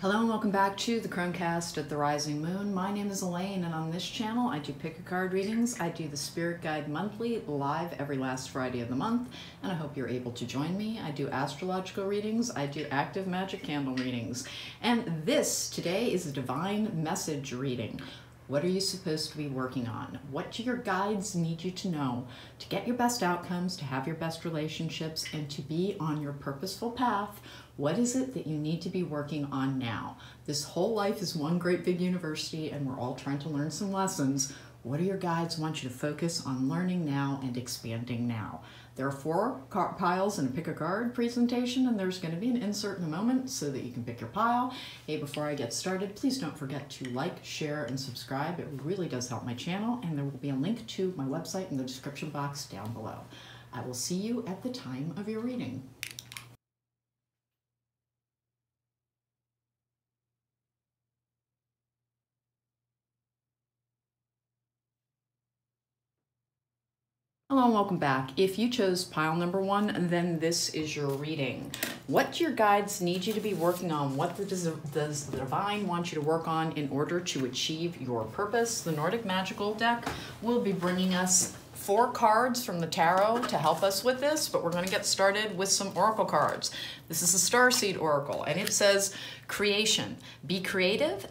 Hello and welcome back to the Chromecast at the Rising Moon. My name is Elaine, and on this channel I do pick a card readings. I do the Spirit Guide monthly, live every last Friday of the month, and I hope you're able to join me. I do astrological readings, I do active magic candle readings, and this today is a divine message reading. What are you supposed to be working on? What do your guides need you to know to get your best outcomes, to have your best relationships, and to be on your purposeful path? What is it that you need to be working on now? This whole life is one great big university, and we're all trying to learn some lessons. What do your guides want you to focus on learning now and expanding now? There are 4 piles in a pick a card presentation, and there's going to be an insert in a moment so that you can pick your pile. Hey, before I get started, please don't forget to like, share, and subscribe. It really does help my channel, and there will be a link to my website in the description box down below. I will see you at the time of your reading. Hello and welcome back. If you chose pile number 1, then this is your reading. What do your guides need you to be working on? What does the divine want you to work on in order to achieve your purpose? The Nordic Magical deck will be bringing us 4 cards from the tarot to help us with this, but we're going to get started with some oracle cards. This is a Starseed Oracle, and it says, creation. Be creative.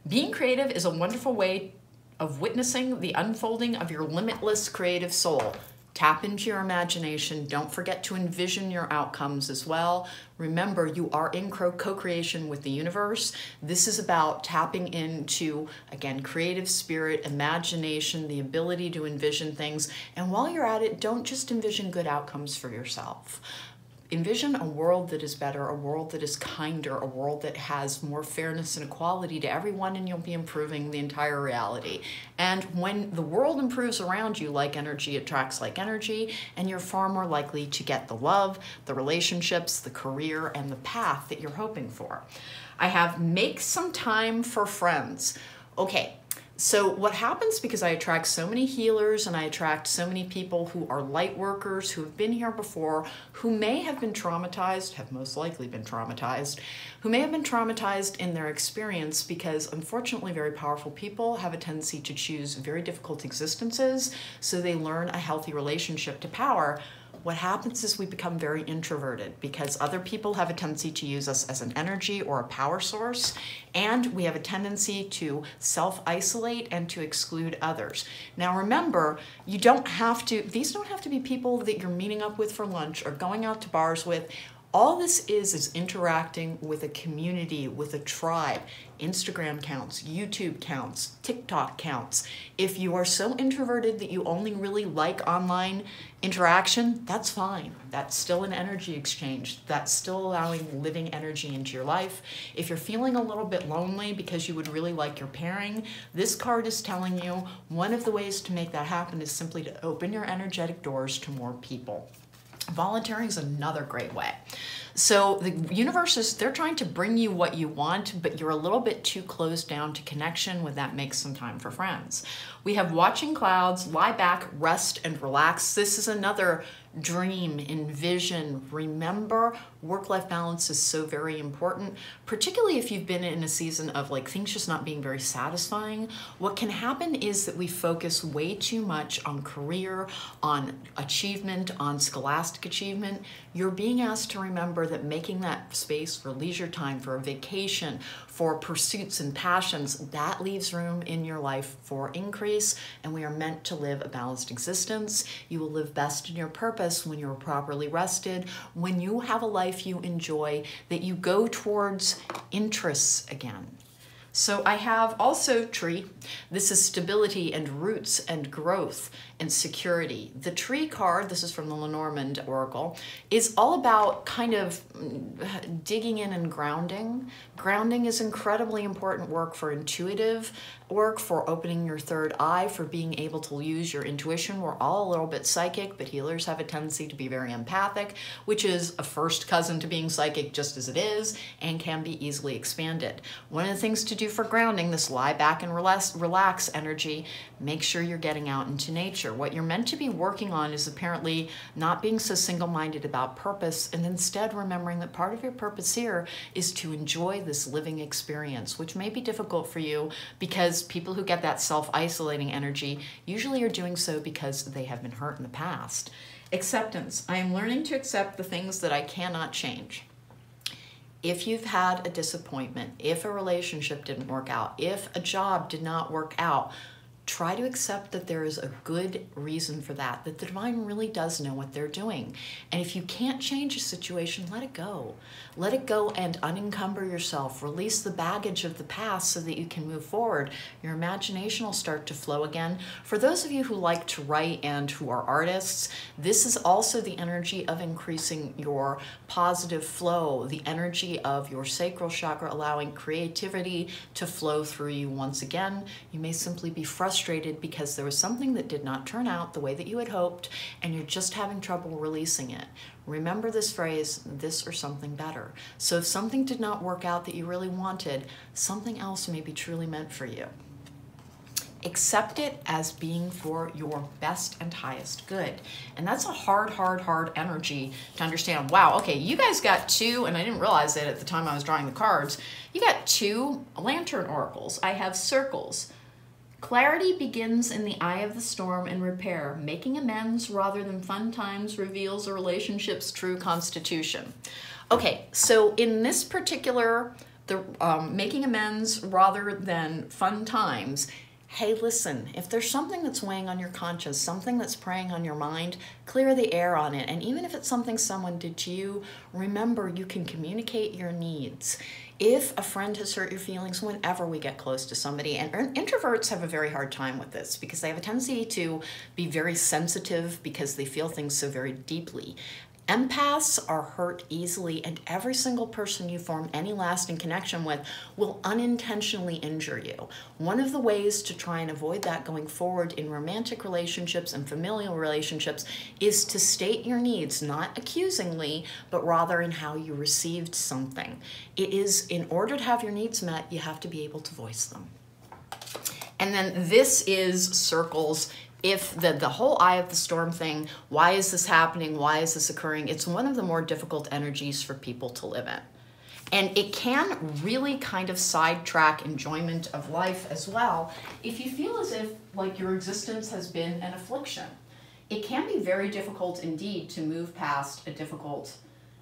Being creative is a wonderful way of witnessing the unfolding of your limitless creative soul. Tap into your imagination. Don't forget to envision your outcomes as well. Remember, you are in co-creation with the universe. This is about tapping into, again, creative spirit, imagination, the ability to envision things. And while you're at it, don't just envision good outcomes for yourself. Envision a world that is better, a world that is kinder, a world that has more fairness and equality to everyone, and you'll be improving the entire reality. And when the world improves around you, like energy attracts like energy, and you're far more likely to get the love, the relationships, the career, and the path that you're hoping for. I have make some time for friends. Okay. So what happens, because I attract so many healers and I attract so many people who are light workers, who have been here before, who may have been traumatized, have most likely been traumatized, who may have been traumatized in their experience, because unfortunately very powerful people have a tendency to choose very difficult existences, so they learn a healthy relationship to power. What happens is we become very introverted because other people have a tendency to use us as an energy or a power source, and we have a tendency to self-isolate and to exclude others. Now remember, these don't have to be people that you're meeting up with for lunch or going out to bars with. All this is interacting with a community, with a tribe. Instagram counts, YouTube counts, TikTok counts. If you are so introverted that you only really like online interaction, that's fine. That's still an energy exchange. That's still allowing living energy into your life. If you're feeling a little bit lonely because you would really like your pairing, this card is telling you one of the ways to make that happen is simply to open your energetic doors to more people. Volunteering is another great way. So the universe they're trying to bring you what you want, but you're a little bit too closed down to connection. With that, makes some time for friends. We have watching clouds, lie back, rest, and relax. This is another dream, envision. Remember, work-life balance is so very important, particularly if you've been in a season of like things just not being very satisfying. What can happen is that we focus way too much on career, on achievement, on scholastic achievement. You're being asked to remember that making that space for leisure time, for a vacation, for pursuits and passions, that leaves room in your life for increase, and we are meant to live a balanced existence. You will live best in your purpose when you're properly rested, when you have a life you enjoy, that you go towards interests again. So I have also tree. This is stability and roots and growth and security. The tree card, this is from the Lenormand Oracle, is all about kind of digging in and grounding. Grounding is incredibly important work for intuitive work, for opening your third eye, for being able to use your intuition. We're all a little bit psychic, but healers have a tendency to be very empathic, which is a first cousin to being psychic just as it is, and can be easily expanded. One of the things to do for grounding, this lie back and relax energy, make sure you're getting out into nature. What you're meant to be working on is apparently not being so single-minded about purpose, and instead remembering that part of your purpose here is to enjoy this living experience, which may be difficult for you because people who get that self-isolating energy usually are doing so because they have been hurt in the past. Acceptance. I am learning to accept the things that I cannot change. If you've had a disappointment, if a relationship didn't work out, if a job did not work out, try to accept that there is a good reason for that, that the divine really does know what they're doing. And if you can't change a situation, let it go. Let it go and unencumber yourself. Release the baggage of the past so that you can move forward. Your imagination will start to flow again. For those of you who like to write and who are artists, this is also the energy of increasing your positive flow, the energy of your sacral chakra, allowing creativity to flow through you once again. You may simply be frustrated because there was something that did not turn out the way that you had hoped, and you're just having trouble releasing it. Remember this phrase, this or something better. So if something did not work out that you really wanted, something else may be truly meant for you. Accept it as being for your best and highest good. And that's a hard energy to understand. Wow, okay, you guys got two, and I didn't realize it at the time I was drawing the cards, you got two lantern oracles. I have circles. Clarity begins in the eye of the storm and repair. Making amends rather than fun times reveals a relationship's true constitution. Okay, so in this particular, making amends rather than fun times, hey, listen, if there's something that's weighing on your conscience, something that's preying on your mind, clear the air on it. And even if it's something someone did to you, remember you can communicate your needs. If a friend has hurt your feelings, whenever we get close to somebody, and introverts have a very hard time with this because they have a tendency to be very sensitive because they feel things so very deeply. Empaths are hurt easily, and every single person you form any lasting connection with will unintentionally injure you. One of the ways to try and avoid that going forward in romantic relationships and familial relationships is to state your needs, not accusingly, but rather in how you received something. It is, in order to have your needs met, you have to be able to voice them. And then this is circles. If the whole eye of the storm thing, why is this happening? Why is this occurring? It's one of the more difficult energies for people to live in. And it can really kind of sidetrack enjoyment of life as well. If you feel as if like your existence has been an affliction, it can be very difficult indeed to move past a difficult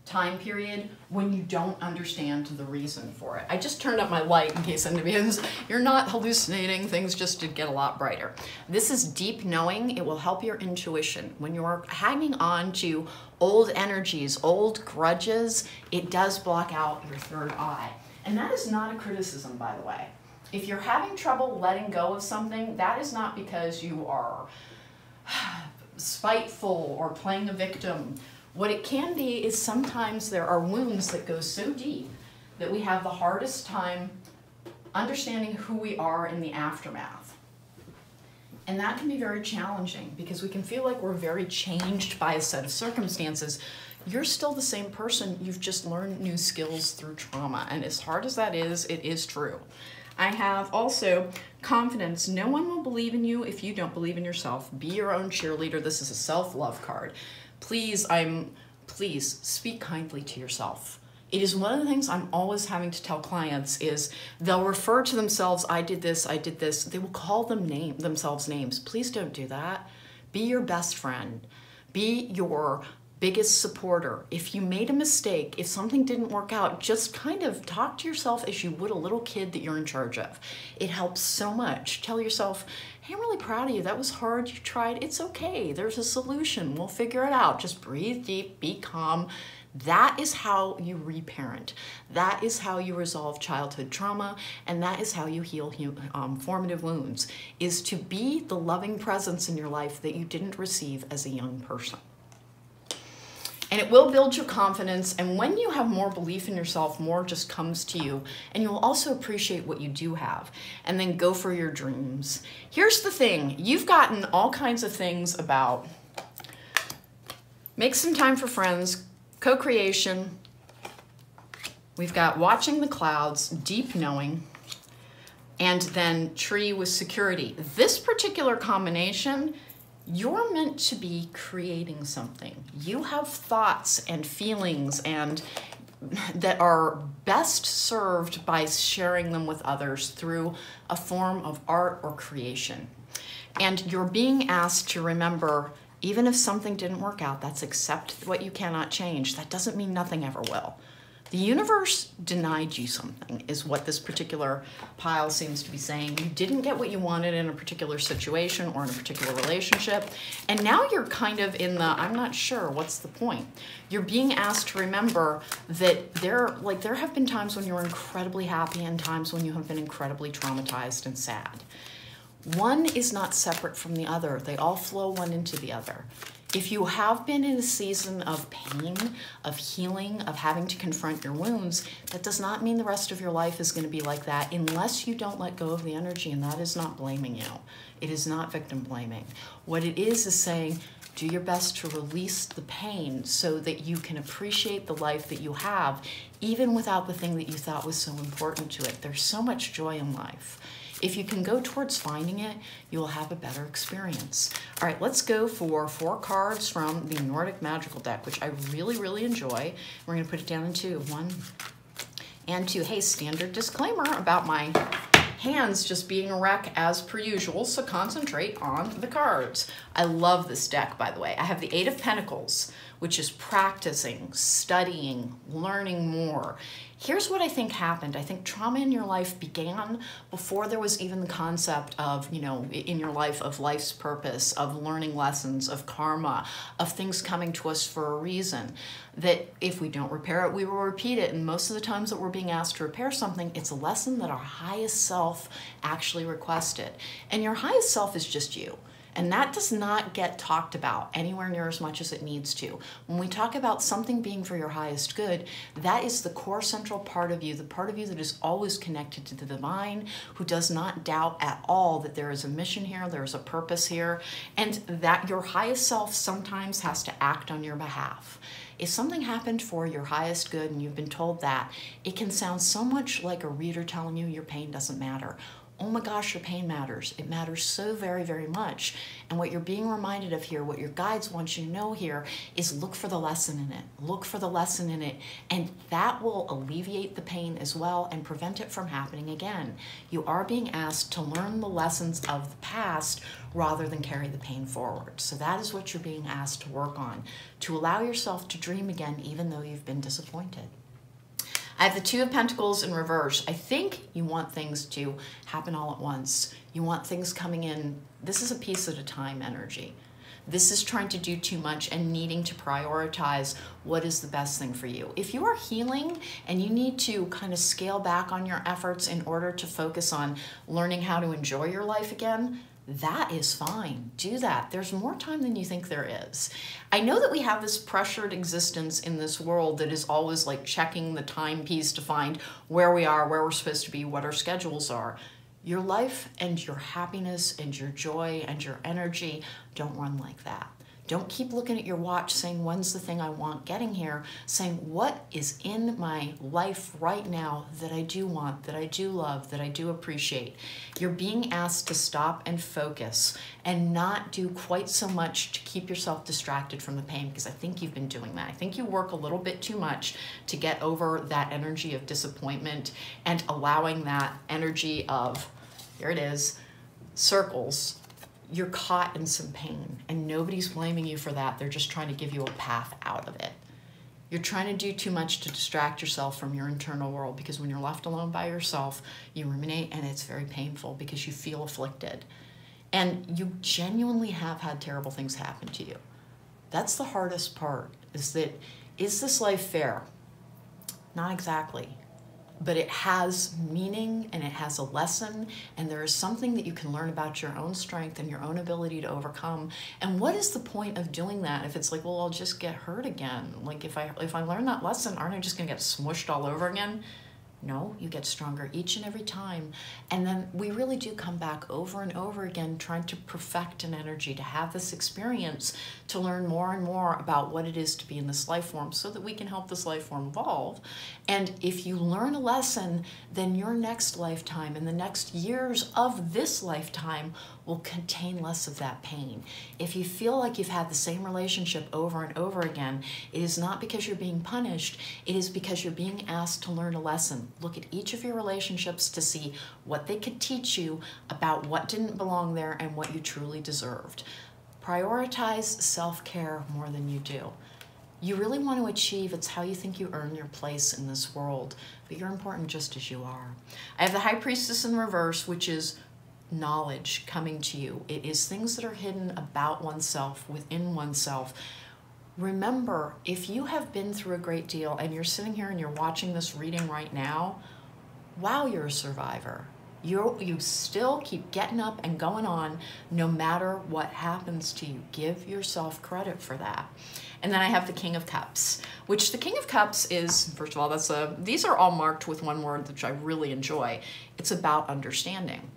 time period when you don't understand the reason for it. I just turned up my light in case anybody's, you're not hallucinating, things just did get a lot brighter. This is deep knowing. It will help your intuition. When you're hanging on to old energies, old grudges, it does block out your third eye. And that is not a criticism, by the way. If you're having trouble letting go of something, that is not because you are spiteful or playing a victim. What it can be is sometimes there are wounds that go so deep that we have the hardest time understanding who we are in the aftermath. And that can be very challenging because we can feel like we're very changed by a set of circumstances. You're still the same person, you've just learned new skills through trauma. And as hard as that is, it is true. I have also confidence. No one will believe in you if you don't believe in yourself. Be your own cheerleader. This is a self-love card. Please speak kindly to yourself. It is one of the things I'm always having to tell clients is they'll refer to themselves, I did this, I did this. They will call themselves names. Please don't do that. Be your best friend. Be your biggest supporter. If you made a mistake, if something didn't work out, just kind of talk to yourself as you would a little kid that you're in charge of. It helps so much. Tell yourself, hey, I'm really proud of you. That was hard. You tried. It's okay. There's a solution. We'll figure it out. Just breathe deep, be calm. That is how you reparent. That is how you resolve childhood trauma, and that is how you heal formative wounds, is to be the loving presence in your life that you didn't receive as a young person. And it will build your confidence, and when you have more belief in yourself, more just comes to you, and you'll also appreciate what you do have, and then go for your dreams. Here's the thing, you've gotten all kinds of things about make some time for friends, co-creation, we've got watching the clouds, deep knowing, and then tree with security. This particular combination, you're meant to be creating something. You have thoughts and feelings and that are best served by sharing them with others through a form of art or creation. And you're being asked to remember, even if something didn't work out, that's accept what you cannot change. That doesn't mean nothing ever will. The universe denied you something, is what this particular pile seems to be saying. You didn't get what you wanted in a particular situation or in a particular relationship, and now you're kind of in the, I'm not sure, what's the point? You're being asked to remember that there have been times when you're incredibly happy and times when you have been incredibly traumatized and sad. One is not separate from the other. They all flow one into the other. If you have been in a season of pain, of healing, of having to confront your wounds, that does not mean the rest of your life is going to be like that unless you don't let go of the energy, and that is not blaming you. It is not victim blaming. What it is saying, do your best to release the pain so that you can appreciate the life that you have, even without the thing that you thought was so important to it. There's so much joy in life. If you can go towards finding it, you will have a better experience. All right, let's go for 4 cards from the Nordic Magical deck, which I really, really enjoy. We're gonna put it down in 2. 1 and 2. Hey, standard disclaimer about my hands just being a wreck as per usual, so concentrate on the cards. I love this deck, by the way. I have the 8 of Pentacles, which is practicing, studying, learning more. Here's what I think happened. I think trauma in your life began before there was even the concept of, in your life, of life's purpose, of learning lessons, of karma, of things coming to us for a reason. That if we don't repair it, we will repeat it. And most of the times that we're being asked to repair something, it's a lesson that our highest self actually requested. And your highest self is just you. And that does not get talked about anywhere near as much as it needs to. When we talk about something being for your highest good, that is the core central part of you, the part of you that is always connected to the divine, who does not doubt at all that there is a mission here, there is a purpose here, and that your highest self sometimes has to act on your behalf. If something happened for your highest good and you've been told that, it can sound so much like a reader telling you your pain doesn't matter. Oh my gosh, your pain matters. It matters so very, very much. And what you're being reminded of here, what your guides want you to know here, is look for the lesson in it. Look for the lesson in it. And that will alleviate the pain as well and prevent it from happening again. You are being asked to learn the lessons of the past rather than carry the pain forward. So that is what you're being asked to work on, to allow yourself to dream again even though you've been disappointed. I have the 2 of Pentacles in reverse. I think you want things to happen all at once. You want things coming in. This is a piece at a time energy. This is trying to do too much and needing to prioritize what is the best thing for you. If you are healing and you need to kind of scale back on your efforts in order to focus on learning how to enjoy your life again, that is fine. Do that. There's more time than you think there is. I know that we have this pressured existence in this world that is always like checking the timepiece to find where we are, where we're supposed to be, what our schedules are. Your life and your happiness and your joy and your energy don't run like that. Don't keep looking at your watch saying, when's the thing I want getting here? Saying, what is in my life right now that I do want, that I do love, that I do appreciate? You're being asked to stop and focus and not do quite so much to keep yourself distracted from the pain, because I think you've been doing that. I think you work a little bit too much to get over that energy of disappointment and allowing that energy of, here it is, circles. You're caught in some pain and nobody's blaming you for that. They're just trying to give you a path out of it. You're trying to do too much to distract yourself from your internal world, because when you're left alone by yourself, you ruminate and it's very painful because you feel afflicted. And you genuinely have had terrible things happen to you. That's the hardest part, is that, is this life fair? Not exactly. but it has meaning and it has a lesson, and there is something that you can learn about your own strength and your own ability to overcome. And what is the point of doing that if it's like, well, I'll just get hurt again? Like if I learn that lesson, aren't I just gonna get smushed all over again? No, you get stronger each and every time. And then we really do come back over and over again, trying to perfect an energy, to have this experience, to learn more and more about what it is to be in this life form so that we can help this life form evolve. And if you learn a lesson, then your next lifetime and the next years of this lifetime will contain less of that pain. If you feel like you've had the same relationship over and over again, it is not because you're being punished, it is because you're being asked to learn a lesson. Look at each of your relationships to see what they could teach you about what didn't belong there and what you truly deserved. Prioritize self-care more than you do. You really want to achieve, it's how you think you earn your place in this world, but you're important just as you are. I have the High Priestess in reverse, which is knowledge coming to you. It is things that are hidden about oneself, within oneself. Remember, if you have been through a great deal and you're sitting here and you're watching this reading right now, wow, you're a survivor. You still keep getting up and going on no matter what happens to you. Give yourself credit for that. And then I have the King of Cups, which the King of Cups is, first of all, these are all marked with one word, which I really enjoy. It's about understanding.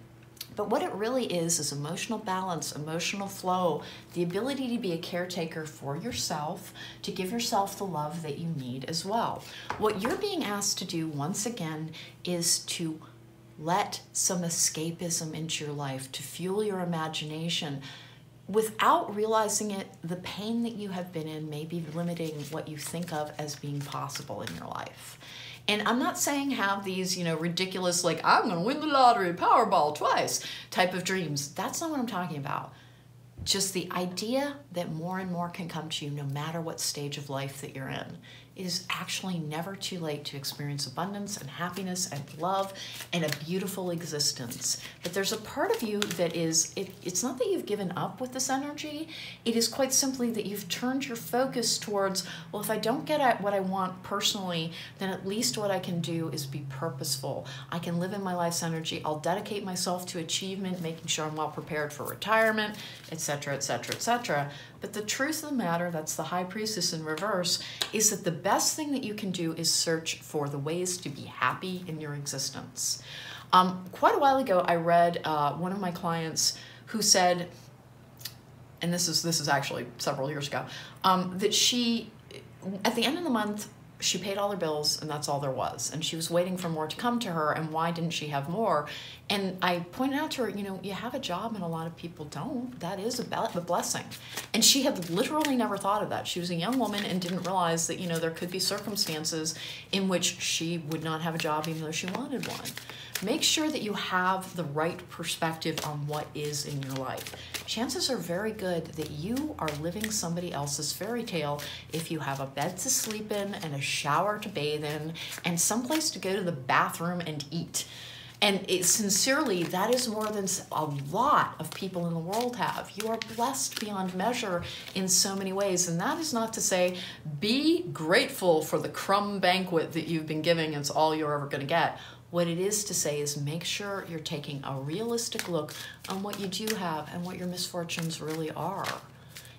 But what it really is emotional balance, emotional flow, the ability to be a caretaker for yourself, to give yourself the love that you need as well. What you're being asked to do, once again, is to let some escapism into your life, to fuel your imagination. Without realizing it, the pain that you have been in may be limiting what you think of as being possible in your life. And I'm not saying have these, ridiculous, like, I'm going to win the lottery, Powerball twice type of dreams. That's not what I'm talking about. Just the idea that more and more can come to you no matter what stage of life that you're in. It is actually never too late to experience abundance and happiness and love and a beautiful existence. But there's a part of you that is, it's not that you've given up with this energy. It is quite simply that you've turned your focus towards, well, if I don't get at what I want personally, then at least what I can do is be purposeful. I can live in my life's energy. I'll dedicate myself to achievement, making sure I'm well prepared for retirement, etc., etc., etc. But the truth of the matter, that's the High Priestess in reverse, is that the best thing that you can do is search for the ways to be happy in your existence. Quite a while ago, I read one of my clients who said, and this is actually several years ago, that she, at the end of the month, she paid all her bills and that's all there was. And she was waiting for more to come to her, and why didn't she have more? And I pointed out to her, you have a job and a lot of people don't. That is a blessing. And she had literally never thought of that. She was a young woman and didn't realize that, there could be circumstances in which she would not have a job even though she wanted one. Make sure that you have the right perspective on what is in your life. Chances are very good that you are living somebody else's fairy tale if you have a bed to sleep in and a shower to bathe in and someplace to go to the bathroom and eat. And sincerely, that is more than a lot of people in the world have. You are blessed beyond measure in so many ways. And that is not to say, be grateful for the crumb banquet that you've been giving. It's all you're ever going to get. What it is to say is make sure you're taking a realistic look on what you do have and what your misfortunes really are.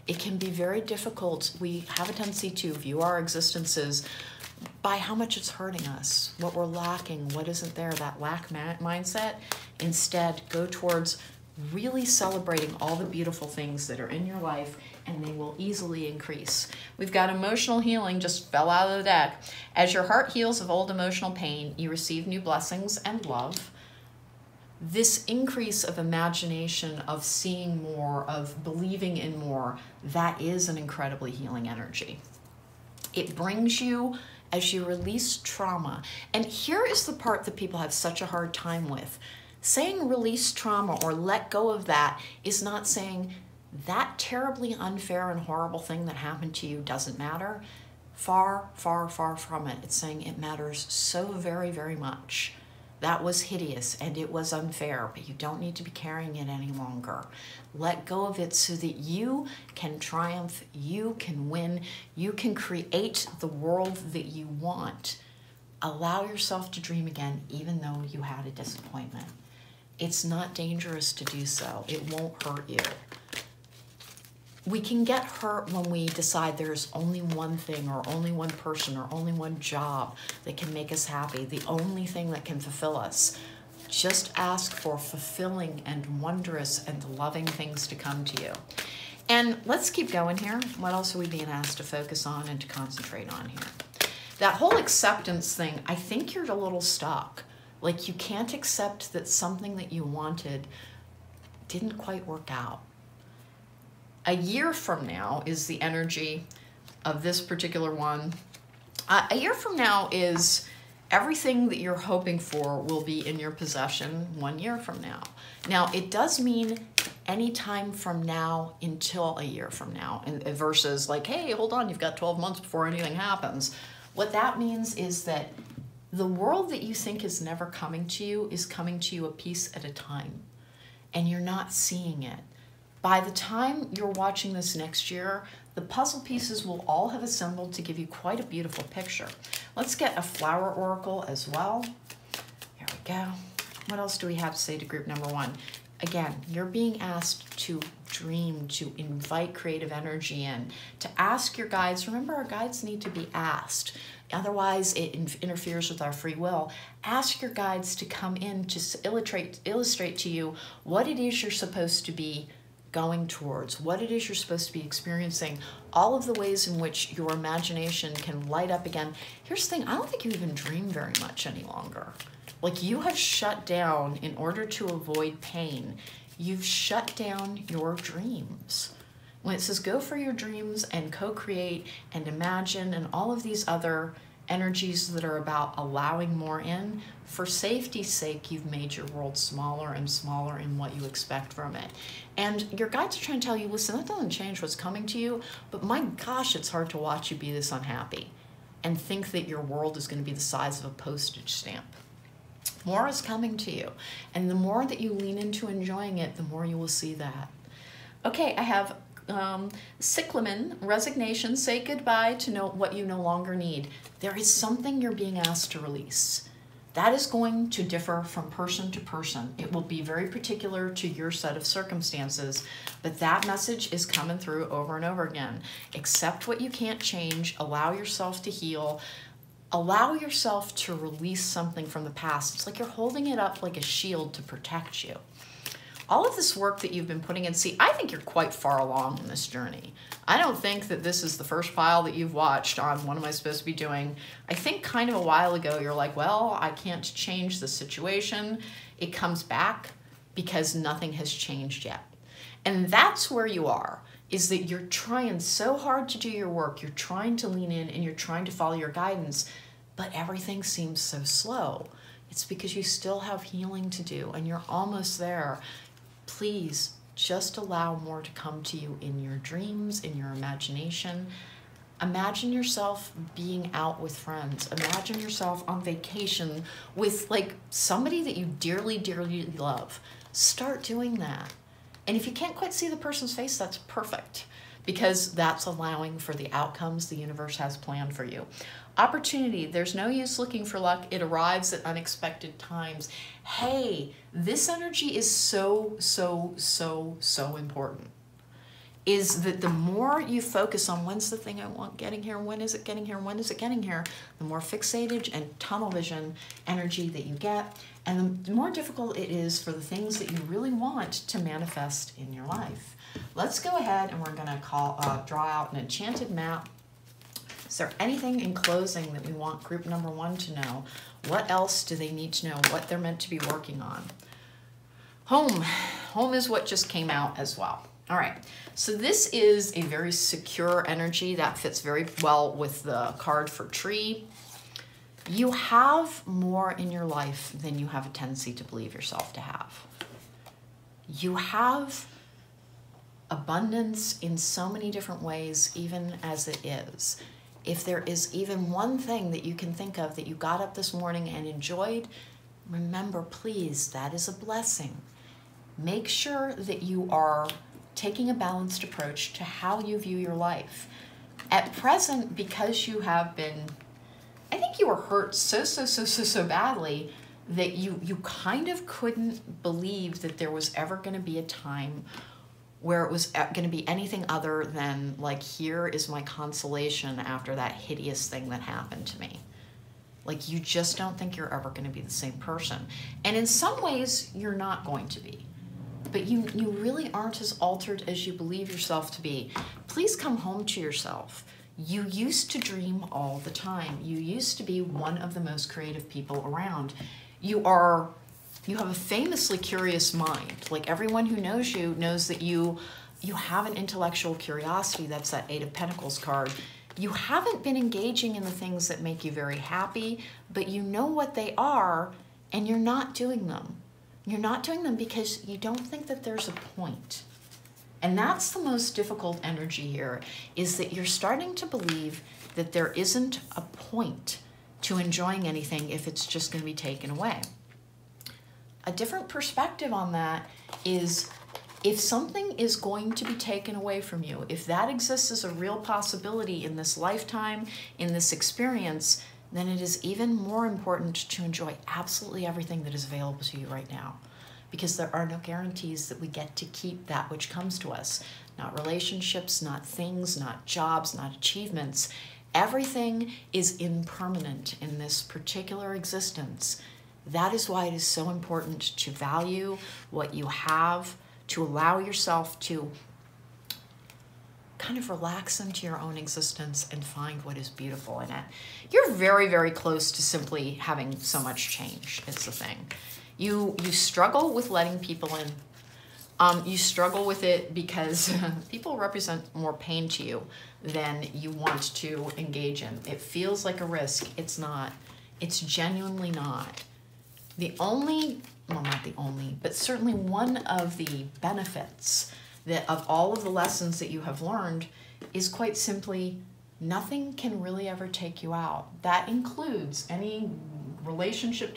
It can be very difficult. We have a tendency to view our existences by how much it's hurting us, what we're lacking, what isn't there, that lack mindset. Instead, go towards really celebrating all the beautiful things that are in your life, and they will easily increase. We've got emotional healing, just fell out of the deck. As your heart heals of old emotional pain, you receive new blessings and love. This increase of imagination, of seeing more, of believing in more, that is an incredibly healing energy. It brings you as you release trauma. And here is the part that people have such a hard time with. Saying release trauma or let go of that is not saying that terribly unfair and horrible thing that happened to you doesn't matter. Far, far, far from it. It's saying it matters so very, very much. That was hideous and it was unfair, but you don't need to be carrying it any longer. Let go of it so that you can triumph, you can win, you can create the world that you want. Allow yourself to dream again, even though you had a disappointment. It's not dangerous to do so. It won't hurt you. We can get hurt when we decide there's only one thing or only one person or only one job that can make us happy, the only thing that can fulfill us. Just ask for fulfilling and wondrous and loving things to come to you. And let's keep going here. What else are we being asked to focus on and to concentrate on here? That whole acceptance thing, I think you're a little stuck. Like you can't accept that something that you wanted didn't quite work out. A year from now is the energy of this particular one. A year from now is everything that you're hoping for will be in your possession 1 year from now. Now, it does mean any time from now until a year from now, versus like, hey, hold on, you've got 12 months before anything happens. What that means is that the world that you think is never coming to you is coming to you a piece at a time, and you're not seeing it. By the time you're watching this next year, the puzzle pieces will all have assembled to give you quite a beautiful picture. Let's get a flower oracle as well. Here we go. What else do we have to say to group number one? Again, you're being asked to dream, to invite creative energy in, to ask your guides. Remember, our guides need to be asked. Otherwise, it interferes with our free will. Ask your guides to come in to illustrate to you what it is you're supposed to be going towards, what it is you're supposed to be experiencing, all of the ways in which your imagination can light up again. Here's the thing, I don't think you even dream very much any longer. Like, you have shut down, in order to avoid pain, you've shut down your dreams. When it says go for your dreams and co-create and imagine and all of these other energies that are about allowing more in, for safety's sake, you've made your world smaller and smaller in what you expect from it. And your guides are trying to tell you, listen, that doesn't change what's coming to you, but my gosh, it's hard to watch you be this unhappy and think that your world is going to be the size of a postage stamp. More is coming to you. And the more that you lean into enjoying it, the more you will see that. Okay, I have cyclamen, resignation, say goodbye to know what you no longer need. There is something you're being asked to release. That is going to differ from person to person. It will be very particular to your set of circumstances, but that message is coming through over and over again. Accept what you can't change, allow yourself to heal, allow yourself to release something from the past. It's like you're holding it up like a shield to protect you. All of this work that you've been putting in, see, I think you're quite far along in this journey. I don't think that this is the first pile that you've watched on what am I supposed to be doing. I think kind of a while ago, you're like, well, I can't change the situation. It comes back because nothing has changed yet. And that's where you are, is that you're trying so hard to do your work. You're trying to lean in and you're trying to follow your guidance, but everything seems so slow. It's because you still have healing to do and you're almost there. Please just allow more to come to you in your dreams, in your imagination. Imagine yourself being out with friends. Imagine yourself on vacation with like somebody that you dearly, dearly love. Start doing that. And if you can't quite see the person's face, that's perfect, because that's allowing for the outcomes the universe has planned for you. Opportunity, there's no use looking for luck. It arrives at unexpected times. Hey, this energy is so, so, so, so important. Is that the more you focus on when's the thing I want getting here, when is it getting here, when is it getting here, the more fixated and tunnel vision energy that you get, and the more difficult it is for the things that you really want to manifest in your life. Let's go ahead and we're going to draw out an enchanted map. Is there anything in closing that we want group number one to know? What else do they need to know? What they're meant to be working on? Home. Home is what just came out as well. All right, so this is a very secure energy that fits very well with the card for tree. You have more in your life than you have a tendency to believe yourself to have. You have abundance in so many different ways, even as it is. If there is even one thing that you can think of that you got up this morning and enjoyed, remember, please, that is a blessing. Make sure that you are taking a balanced approach to how you view your life. At present, because you have been I think you were hurt so badly that you kind of couldn't believe that there was ever going to be a time where it was going to be anything other than like, here is my consolation after that hideous thing that happened to me. Like, you just don't think you're ever going to be the same person. And in some ways, you're not going to be. But you really aren't as altered as you believe yourself to be. Please come home to yourself. You used to dream all the time. You used to be one of the most creative people around. You have a famously curious mind. Like, everyone who knows you knows that you have an intellectual curiosity. That's that 8 of Pentacles card. You haven't been engaging in the things that make you very happy, but you know what they are, and you're not doing them. You're not doing them because you don't think that there's a point. And that's the most difficult energy here, is that you're starting to believe that there isn't a point to enjoying anything if it's just going to be taken away. A different perspective on that is, if something is going to be taken away from you, if that exists as a real possibility in this lifetime, in this experience, then it is even more important to enjoy absolutely everything that is available to you right now. Because there are no guarantees that we get to keep that which comes to us. Not relationships, not things, not jobs, not achievements. Everything is impermanent in this particular existence. That is why it is so important to value what you have, to allow yourself to kind of relax into your own existence and find what is beautiful in it. You're very, very close to simply having so much change, is the thing. You struggle with letting people in. You struggle with it because people represent more pain to you than you want to engage in. It feels like a risk. It's not. It's genuinely not. The only, well, not the only, but certainly one of the benefits of all of the lessons that you have learned is quite simply, nothing can really ever take you out. That includes any relationship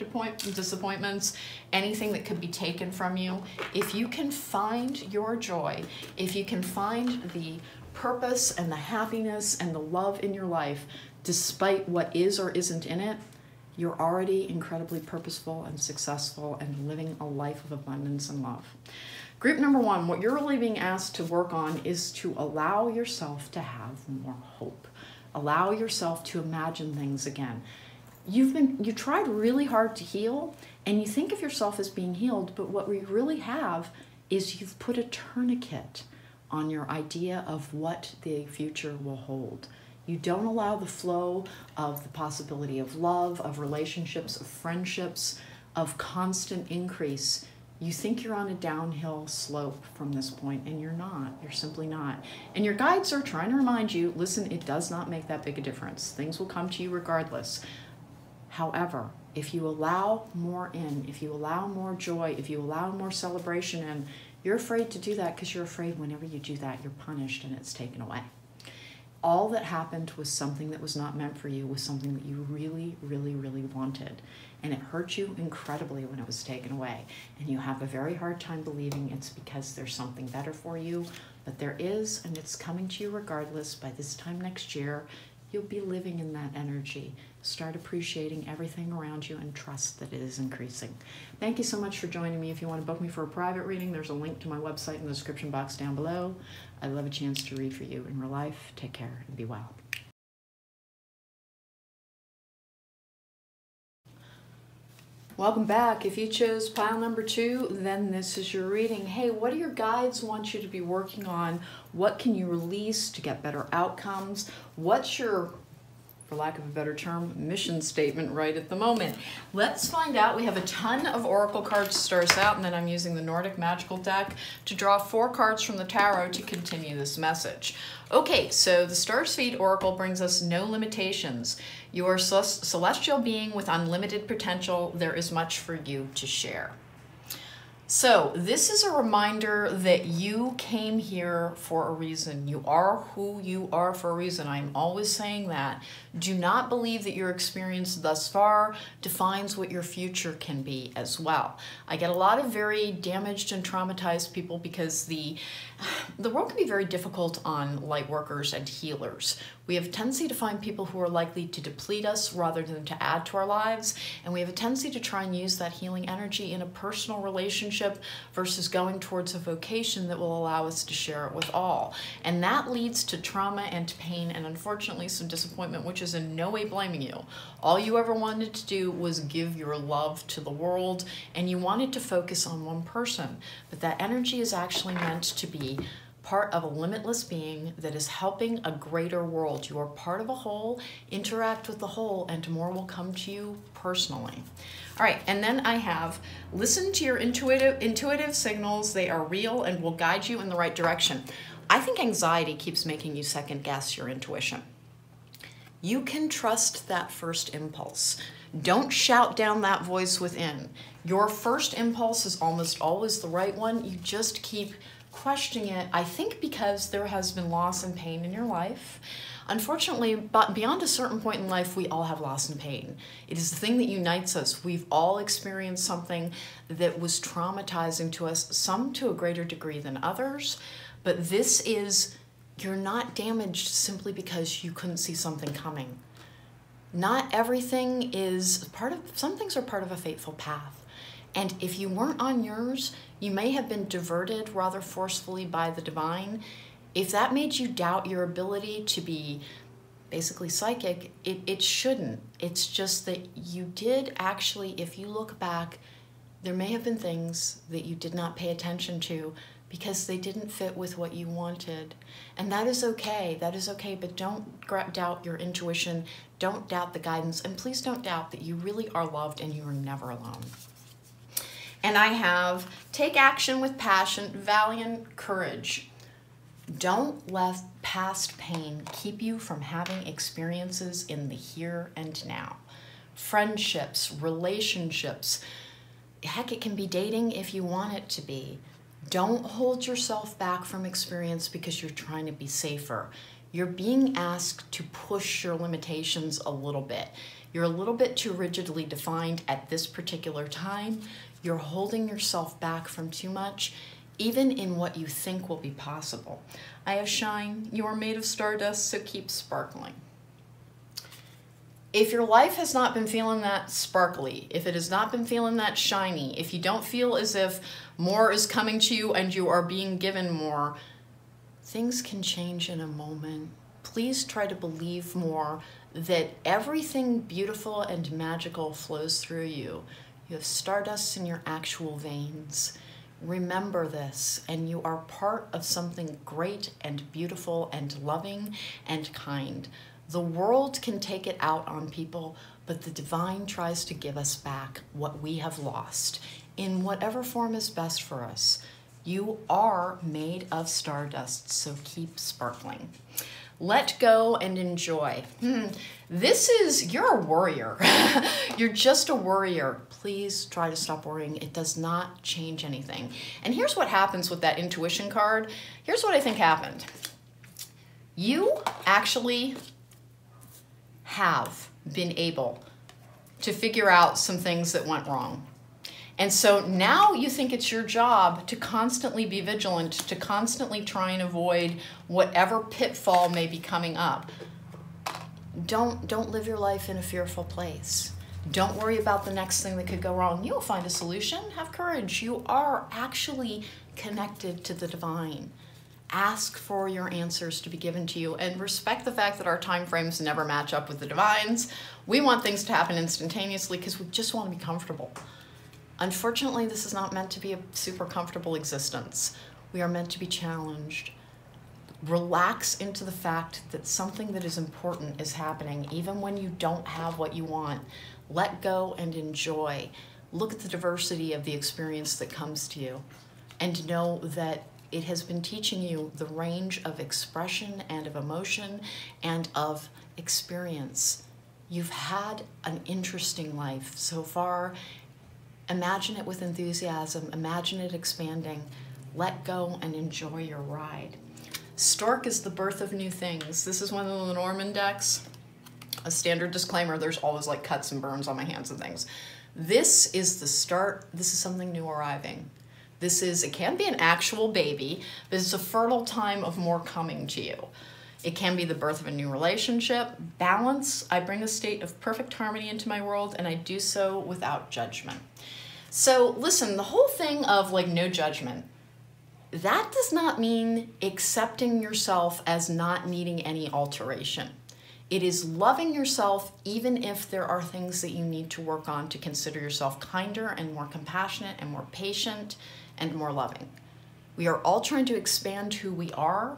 disappointments, anything that could be taken from you. If you can find your joy, if you can find the purpose and the happiness and the love in your life, despite what is or isn't in it, you're already incredibly purposeful and successful and living a life of abundance and love. Group number 1, what you're really being asked to work on is to allow yourself to have more hope. Allow yourself to imagine things again. You tried really hard to heal, and you think of yourself as being healed, but what we really have is you've put a tourniquet on your idea of what the future will hold. You don't allow the flow of the possibility of love, of relationships, of friendships, of constant increase. You think you're on a downhill slope from this point, and you're not. You're simply not. And your guides are trying to remind you, listen, it does not make that big a difference. Things will come to you regardless. However, if you allow more in, if you allow more joy, if you allow more celebration in, you're afraid to do that because you're afraid whenever you do that, you're punished and it's taken away. All that happened was something that was not meant for you, was something that you really, really, really wanted. And it hurt you incredibly when it was taken away. And you have a very hard time believing it's because there's something better for you. But there is, and it's coming to you regardless. By this time next year, you'll be living in that energy. Start appreciating everything around you and trust that it is increasing. Thank you so much for joining me. If you want to book me for a private reading, there's a link to my website in the description box down below. I'd love a chance to read for you in real life. Take care and be well. Welcome back. If you chose pile number 2, then this is your reading. Hey, what do your guides want you to be working on? What can you release to get better outcomes? What's your, for lack of a better term, mission statement right at the moment? Let's find out. We have a ton of oracle cards to start us out, and then I'm using the Nordic Magical deck to draw 4 cards from the tarot to continue this message. Okay, so the Starseed Oracle brings us no limitations. You're a celestial being with unlimited potential. There is much for you to share. So this is a reminder that you came here for a reason. You are who you are for a reason. I'm always saying that. Do not believe that your experience thus far defines what your future can be as well. I get a lot of very damaged and traumatized people because the world can be very difficult on light workers and healers. We have a tendency to find people who are likely to deplete us rather than to add to our lives, and we have a tendency to try and use that healing energy in a personal relationship versus going towards a vocation that will allow us to share it with all. And that leads to trauma and pain and unfortunately some disappointment, which is in no way blaming you. All you ever wanted to do was give your love to the world, and you wanted to focus on one person, but that energy is actually meant to be part of a limitless being that is helping a greater world. You are part of a whole, interact with the whole, and more will come to you personally. All right, and then I have, listen to your intuitive signals. They are real and will guide you in the right direction. I think anxiety keeps making you second guess your intuition. You can trust that first impulse. Don't shout down that voice within. Your first impulse is almost always the right one. You just keep questioning it, I think because there has been loss and pain in your life. Unfortunately, but beyond a certain point in life, we all have loss and pain. It is the thing that unites us. We've all experienced something that was traumatizing to us, some to a greater degree than others, but this is, you're not damaged simply because you couldn't see something coming. Not everything is some things are part of a fateful path. And if you weren't on yours, you may have been diverted rather forcefully by the divine. If that made you doubt your ability to be basically psychic, it shouldn't. It's just that you did actually, if you look back, there may have been things that you did not pay attention to because they didn't fit with what you wanted. And that is okay, but don't doubt your intuition, don't doubt the guidance, and please don't doubt that you really are loved and you are never alone. And I have, take action with passion, valiant courage. Don't let past pain keep you from having experiences in the here and now. Friendships, relationships, heck, it can be dating if you want it to be. Don't hold yourself back from experience because you're trying to be safer. You're being asked to push your limitations a little bit. You're a little bit too rigidly defined at this particular time. You're holding yourself back from too much, even in what you think will be possible. I have shine. You are made of stardust, so keep sparkling. If your life has not been feeling that sparkly, if it has not been feeling that shiny, if you don't feel as if more is coming to you and you are being given more, things can change in a moment. Please try to believe more that everything beautiful and magical flows through you. You have stardust in your actual veins. Remember this, and you are part of something great and beautiful and loving and kind. The world can take it out on people, but the divine tries to give us back what we have lost in whatever form is best for us. You are made of stardust, so keep sparkling. Let go and enjoy. You're a worrier. You're just a worrier. Please try to stop worrying. It does not change anything. And here's what happens with that intuition card. Here's what I think happened. You actually have been able to figure out some things that went wrong. And so now you think it's your job to constantly be vigilant, to constantly try and avoid whatever pitfall may be coming up. Don't live your life in a fearful place. Don't worry about the next thing that could go wrong. You'll find a solution. Have courage. You are actually connected to the divine. Ask for your answers to be given to you and respect the fact that our time frames never match up with the divine's. We want things to happen instantaneously because we just want to be comfortable. Unfortunately, this is not meant to be a super comfortable existence. We are meant to be challenged. Relax into the fact that something that is important is happening, even when you don't have what you want. Let go and enjoy. Look at the diversity of the experience that comes to you, and know that it has been teaching you the range of expression and of emotion and of experience. You've had an interesting life so far. Imagine it with enthusiasm. Imagine it expanding. Let go and enjoy your ride. Stork is the birth of new things. This is one of the Norman decks. A standard disclaimer, there's always like cuts and burns on my hands and things. This is the start. This is something new arriving. It can be an actual baby, but it's a fertile time of more coming to you. It can be the birth of a new relationship. Balance, I bring a state of perfect harmony into my world, and I do so without judgment. So listen, the whole thing of like no judgment, that does not mean accepting yourself as not needing any alteration. It is loving yourself even if there are things that you need to work on to consider yourself kinder and more compassionate and more patient and more loving. We are all trying to expand who we are,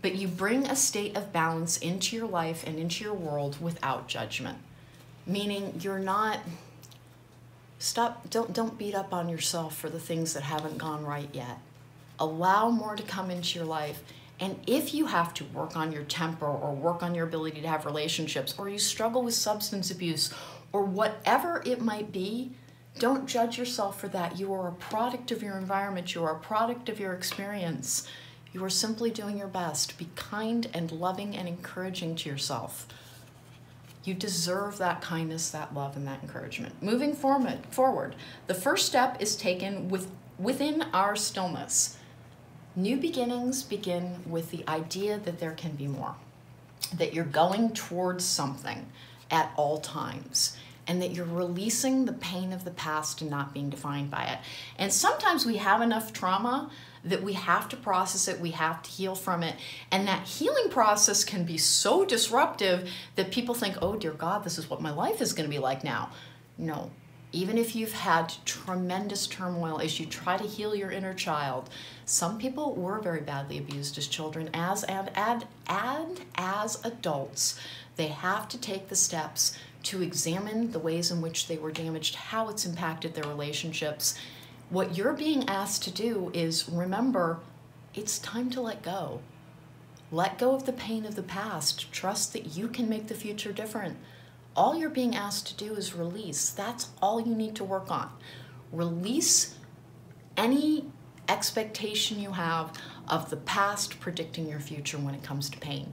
but you bring a state of balance into your life and into your world without judgment. Meaning you're not, don't beat up on yourself for the things that haven't gone right yet. Allow more to come into your life. And if you have to work on your temper or work on your ability to have relationships, or you struggle with substance abuse or whatever it might be, don't judge yourself for that. You are a product of your environment. You are a product of your experience. You are simply doing your best. Be kind and loving and encouraging to yourself. You deserve that kindness, that love, and that encouragement. Moving forward, the first step is taken within our stillness. New beginnings begin with the idea that there can be more, that you're going towards something at all times, and that you're releasing the pain of the past and not being defined by it. And sometimes we have enough trauma that we have to process it, we have to heal from it, and that healing process can be so disruptive that people think, oh dear God, this is what my life is going to be like now. No. Even if you've had tremendous turmoil as you try to heal your inner child, some people were very badly abused as children, and as adults, they have to take the steps to examine the ways in which they were damaged, how it's impacted their relationships. What you're being asked to do is remember, it's time to let go. Let go of the pain of the past. Trust that you can make the future different. All you're being asked to do is release. That's all you need to work on. Release any expectation you have of the past predicting your future when it comes to pain.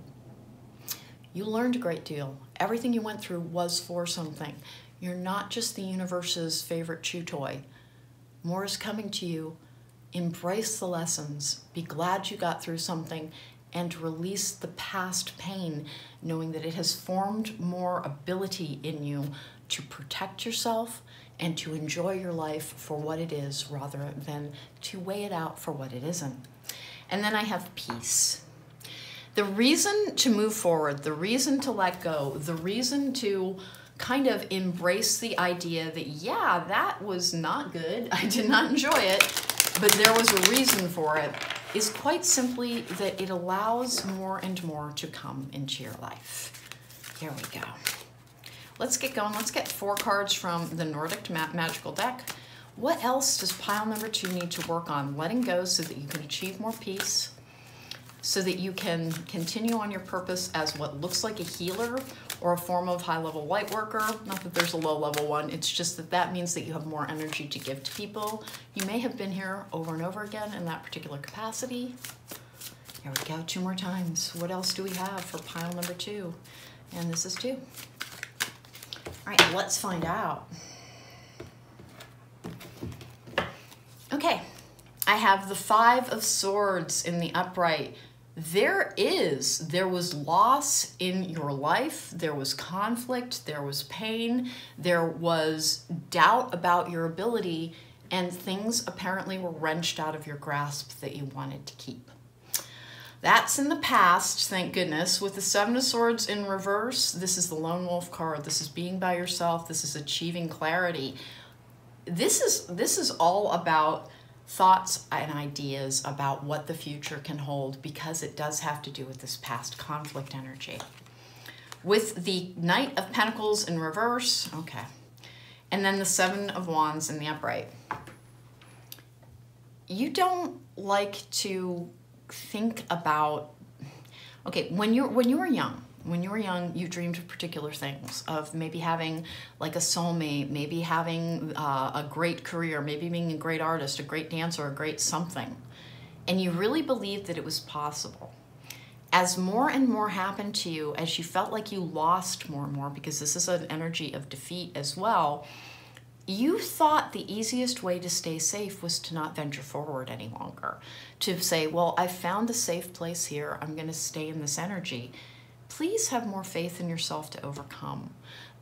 You learned a great deal. Everything you went through was for something. You're not just the universe's favorite chew toy. More is coming to you. Embrace the lessons. Be glad you got through something, and release the past pain, knowing that it has formed more ability in you to protect yourself and to enjoy your life for what it is rather than to weigh it out for what it isn't. And then I have peace. The reason to move forward, the reason to let go, the reason to kind of embrace the idea that, yeah, that was not good, I did not enjoy it, but there was a reason for it, is quite simply that it allows more and more to come into your life. Here we go. Let's get going. Let's get 4 cards from the Nordic Magical deck. What else does pile number 2 need to work on? Letting go so that you can achieve more peace, so that you can continue on your purpose as what looks like a healer or a form of high-level light worker. Not that there's a low-level one, it's just that that means that you have more energy to give to people. You may have been here over and over again in that particular capacity. Here we go, 2 more times. What else do we have for pile number 2? And this is 2. All right, let's find out. Okay, I have the 5 of Swords in the upright. There was loss in your life, there was conflict, there was pain, there was doubt about your ability, and things apparently were wrenched out of your grasp that you wanted to keep. That's in the past, thank goodness. With the 7 of Swords in reverse, this is the Lone Wolf card. This is being by yourself. This is achieving clarity. This is all about thoughts and ideas about what the future can hold, because it does have to do with this past conflict energy. With the Knight of Pentacles in reverse, okay, and then the 7 of Wands in the upright. You don't like to think about Okay, when you were young, you dreamed of particular things, of maybe having like a soulmate, maybe having a great career, maybe being a great artist, a great dancer, a great something. And you really believed that it was possible. As more and more happened to you, as you felt like you lost more and more, because this is an energy of defeat as well, you thought the easiest way to stay safe was to not venture forward any longer. To say, well, I found a safe place here, I'm going to stay in this energy. Please have more faith in yourself to overcome.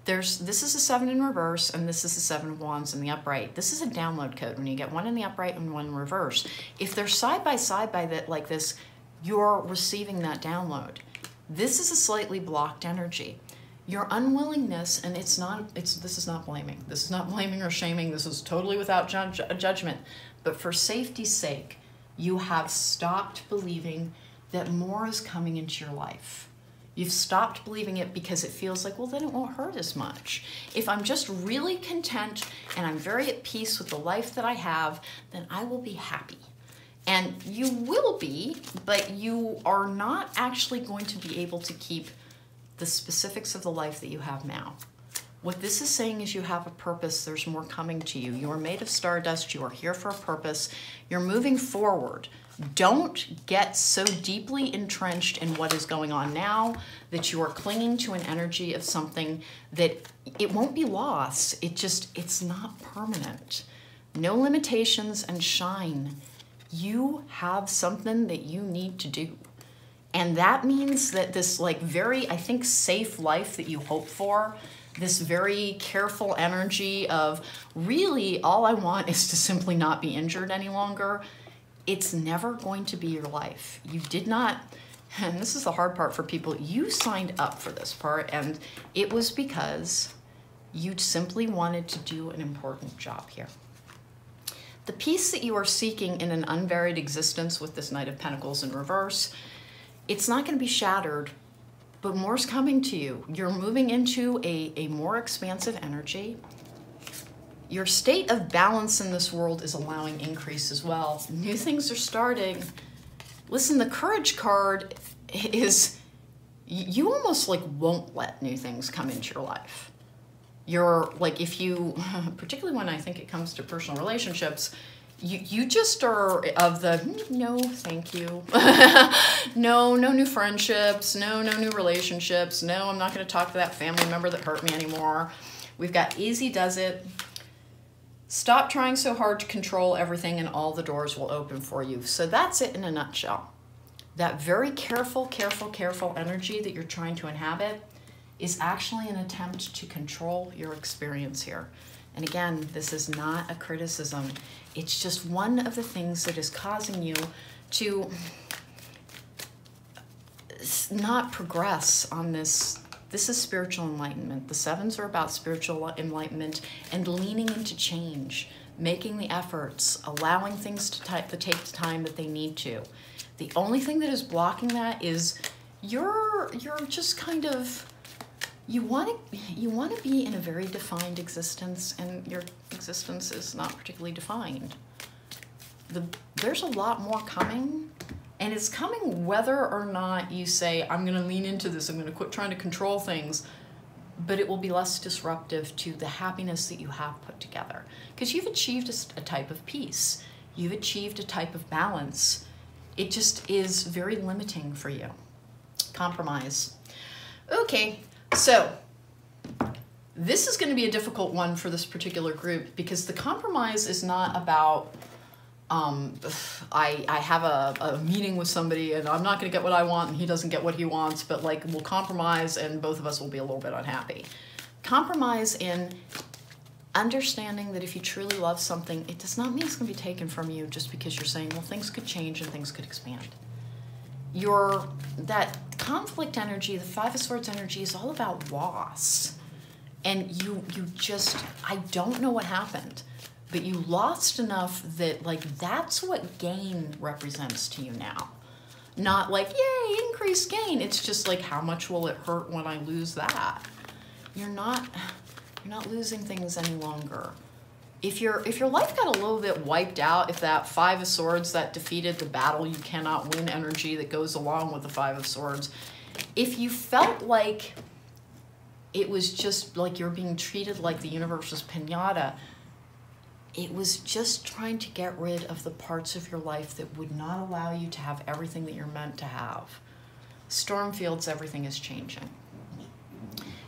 This is a 7 in reverse, and this is a 7 of Wands in the upright. This is a download code when you get one in the upright and one in reverse. If they're side by side like this, you're receiving that download. This is a slightly blocked energy. Your unwillingness, and this is not blaming. This is not blaming or shaming. This is totally without judgment. But for safety's sake, you have stopped believing that more is coming into your life. You've stopped believing it because it feels like, well, then it won't hurt as much. If I'm just really content and I'm very at peace with the life that I have, then I will be happy. And you will be, but you are not actually going to be able to keep the specifics of the life that you have now. What this is saying is you have a purpose. There's more coming to you. You are made of stardust. You are here for a purpose. You're moving forward. Don't get so deeply entrenched in what is going on now that you are clinging to an energy of something that it won't be lost. It's not permanent. No limitations and shine. You have something that you need to do. And that means that this very, I think, safe life that you hope for, this very careful energy of really all I want is to simply not be injured any longer, it's never going to be your life. You did not, and this is the hard part for people, you signed up for this part, and it was because you simply wanted to do an important job here. The peace that you are seeking in an unvaried existence with this Knight of Pentacles in reverse, it's not going to be shattered, but more's coming to you. You're moving into a more expansive energy. Your state of balance in this world is allowing increase as well. New things are starting. Listen, the Courage card is, you almost won't let new things come into your life. You're if you, particularly when I think it comes to personal relationships, you just are of the, no, thank you. No new friendships, no new relationships. No, I'm not going to talk to that family member that hurt me anymore. We've got easy does it. Stop trying so hard to control everything and all the doors will open for you. So that's it in a nutshell. That very careful energy that you're trying to inhabit is actually an attempt to control your experience here. And again, this is not a criticism. It's just one of the things that is causing you to not progress on this. This is spiritual enlightenment. The 7s are about spiritual enlightenment and leaning into change, making the efforts, allowing things to take the time that they need to. The only thing that is blocking that is you're just kind of, you want to be in a very defined existence, and your existence is not particularly defined. There's a lot more coming, and it's coming whether or not you say, I'm going to lean into this, I'm going to quit trying to control things, but it will be less disruptive to the happiness that you have put together. Because you've achieved a type of peace. You've achieved a type of balance. It just is very limiting for you. Compromise. Okay. So this is going to be a difficult one for this particular group because the compromise is not about I have a meeting with somebody and I'm not going to get what I want and he doesn't get what he wants, but we'll compromise and both of us will be a little bit unhappy. Compromise in understanding that if you truly love something, it does not mean it's going to be taken from you just because you're saying, well, things could change and things could expand. That conflict energy, the 5 of Swords energy, is all about loss. And you just, I don't know what happened, but you lost enough that that's what gain represents to you now. Not yay, increased gain. It's just how much will it hurt when I lose that? You're not losing things any longer. If your life got a little bit wiped out, if that Five of Swords, that defeated the battle you cannot win energy that goes along with the Five of Swords, if you felt like it was just like you're being treated like the universe's pinata, it was just trying to get rid of the parts of your life that would not allow you to have everything that you're meant to have. Stormfields, everything is changing.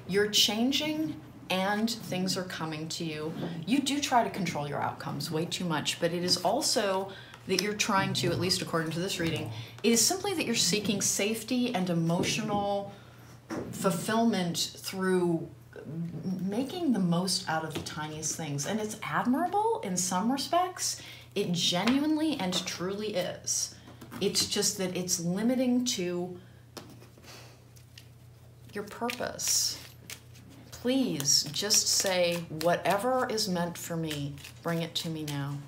You're changing and things are coming to you. You do try to control your outcomes way too much, but it is also that you're trying to, at least according to this reading, it is simply that you're seeking safety and emotional fulfillment through making the most out of the tiniest things. And it's admirable in some respects. It genuinely and truly is. It's just that it's limiting to your purpose. Please just say, whatever is meant for me, bring it to me now.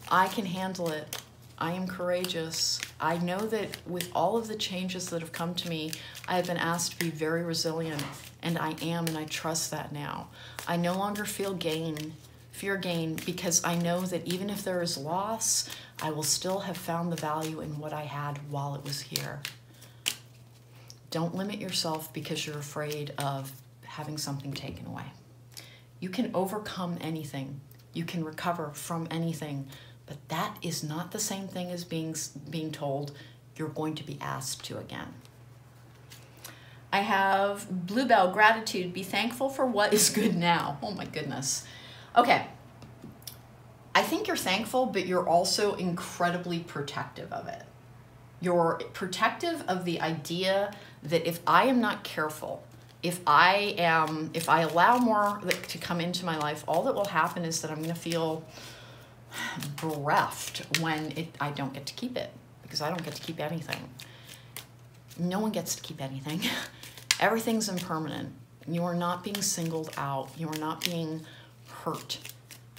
I can handle it. I am courageous. I know that with all of the changes that have come to me, I have been asked to be very resilient, and I am, and I trust that now. I no longer feel fear gain, because I know that even if there is loss, I will still have found the value in what I had while it was here. Don't limit yourself because you're afraid of having something taken away. You can overcome anything. You can recover from anything, but that is not the same thing as being told you're going to be asked to again. I have Bluebell, gratitude, be thankful for what is good now. Oh my goodness. Okay. I think you're thankful, but you're also incredibly protective of it. You're protective of the idea that if I am not careful, if I allow more to come into my life, all that will happen is that I'm going to feel bereft when I don't get to keep it, because I don't get to keep anything. No one gets to keep anything. Everything's impermanent. You are not being singled out. You are not being hurt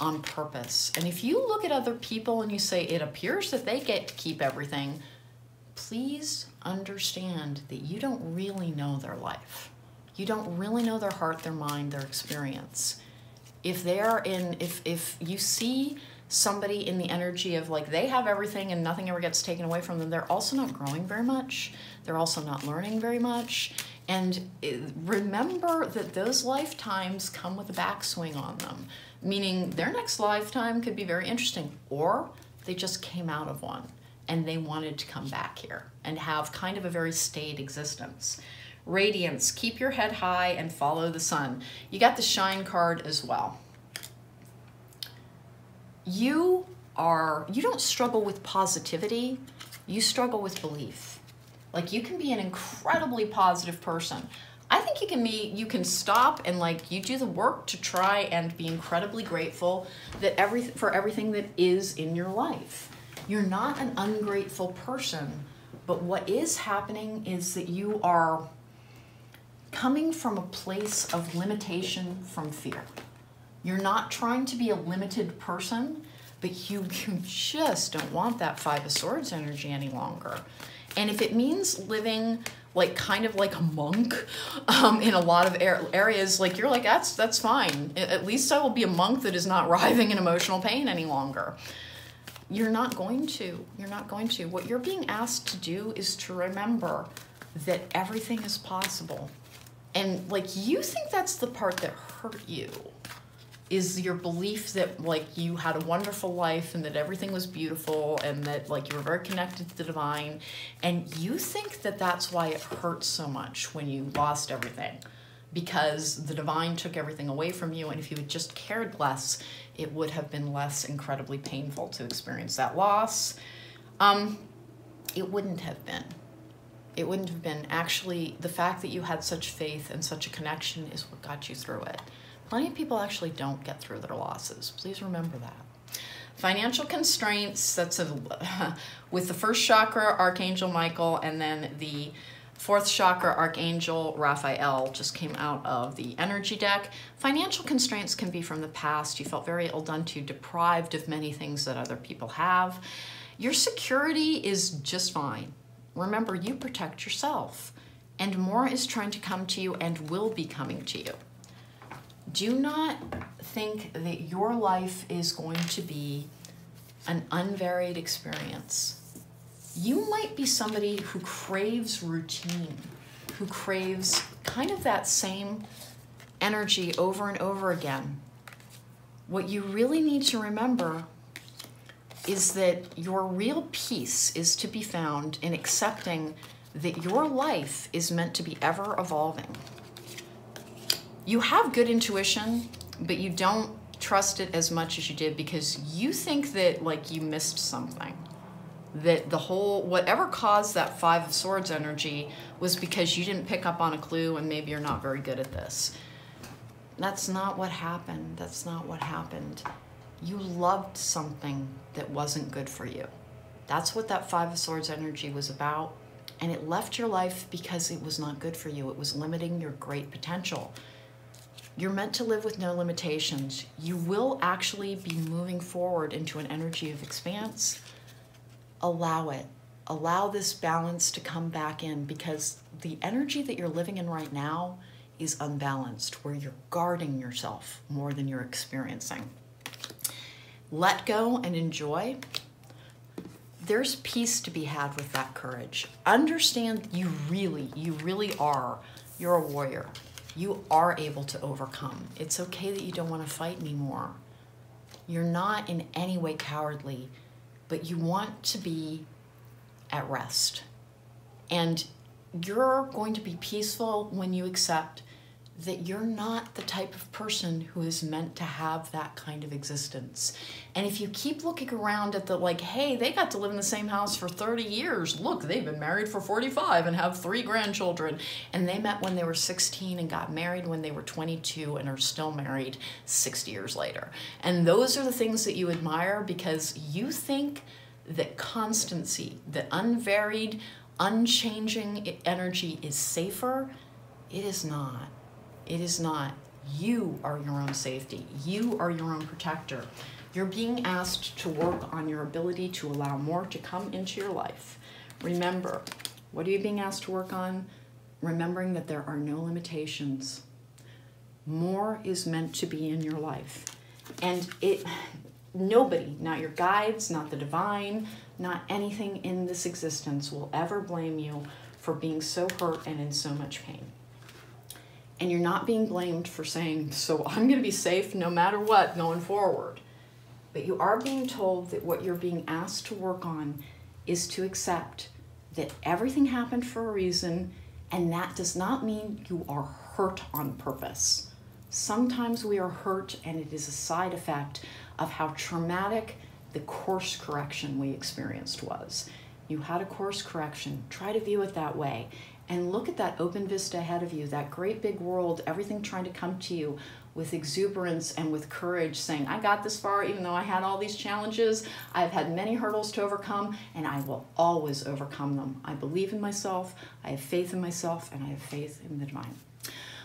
on purpose. And if you look at other people and you say, it appears that they get to keep everything, please understand that you don't really know their life. You don't really know their heart, their mind, their experience. If you see somebody in the energy of like they have everything and nothing ever gets taken away from them, they're also not growing very much. They're also not learning very much. And remember that those lifetimes come with a backswing on them, meaning their next lifetime could be very interesting, or they just came out of one and they wanted to come back here and have kind of a very staid existence. Radiance, keep your head high and follow the sun. You got the shine card as well. You don't struggle with positivity, you struggle with belief. Like, you can be an incredibly positive person. I think you can stop and like you do the work to try and be incredibly grateful that for everything that is in your life. You're not an ungrateful person, but what is happening is that you are coming from a place of limitation from fear. You're not trying to be a limited person, but you just don't want that Five of Swords energy any longer. And if it means living like kind of like a monk in a lot of areas, like you're like, that's fine. At least I will be a monk that is not writhing in emotional pain any longer. You're not going to. You're not going to. What you're being asked to do is to remember that everything is possible. And like, you think that's the part that hurt you, is your belief that like you had a wonderful life and that everything was beautiful and that like you were very connected to the divine. And you think that that's why it hurts so much when you lost everything, because the divine took everything away from you. And if you had just cared less, it would have been less incredibly painful to experience that loss. It wouldn't have been. It wouldn't have been. Actually, the fact that you had such faith and such a connection is what got you through it. Plenty of people actually don't get through their losses. Please remember that. Financial constraints, that's with the first chakra, Archangel Michael, and then the fourth chakra, Archangel Raphael, just came out of the energy deck. Financial constraints can be from the past. You felt very ill done to, deprived of many things that other people have. Your security is just fine. Remember, you protect yourself, and more is trying to come to you and will be coming to you. Do not think that your life is going to be an unvaried experience. You might be somebody who craves routine, who craves kind of that same energy over and over again. What you really need to remember is that your real peace is to be found in accepting that your life is meant to be ever evolving. You have good intuition, but you don't trust it as much as you did because you think that like you missed something. That the whole, whatever caused that Five of Swords energy was because you didn't pick up on a clue and maybe you're not very good at this. That's not what happened. That's not what happened. You loved something that wasn't good for you. That's what that Five of Swords energy was about. And it left your life because it was not good for you. It was limiting your great potential. You're meant to live with no limitations. You will actually be moving forward into an energy of expanse. Allow it. Allow this balance to come back in because the energy that you're living in right now is unbalanced, where you're guarding yourself more than you're experiencing. Let go and enjoy. There's peace to be had with that courage. Understand you really are. You're a warrior. You are able to overcome. It's okay that you don't want to fight anymore. You're not in any way cowardly, but you want to be at rest. And you're going to be peaceful when you accept that you're not the type of person who is meant to have that kind of existence. And if you keep looking around at the like, hey, they got to live in the same house for 30 years. Look, they've been married for 45 and have 3 grandchildren. And they met when they were 16 and got married when they were 22 and are still married 60 years later. And those are the things that you admire because you think that constancy, that unvaried, unchanging energy is safer. It is not. It is not. You are your own safety. You are your own protector. You're being asked to work on your ability to allow more to come into your life. Remember, what are you being asked to work on? Remembering that there are no limitations. More is meant to be in your life. And nobody, not your guides, not the divine, not anything in this existence will ever blame you for being so hurt and in so much pain. And you're not being blamed for saying, so I'm going to be safe no matter what going forward. But you are being told that what you're being asked to work on is to accept that everything happened for a reason, and that does not mean you are hurt on purpose. Sometimes we are hurt, and it is a side effect of how traumatic the course correction we experienced was. You had a course correction. Try to view it that way. And look at that open vista ahead of you, that great big world, everything trying to come to you with exuberance and with courage, saying, I got this far even though I had all these challenges. I've had many hurdles to overcome, and I will always overcome them. I believe in myself, I have faith in myself, and I have faith in the divine.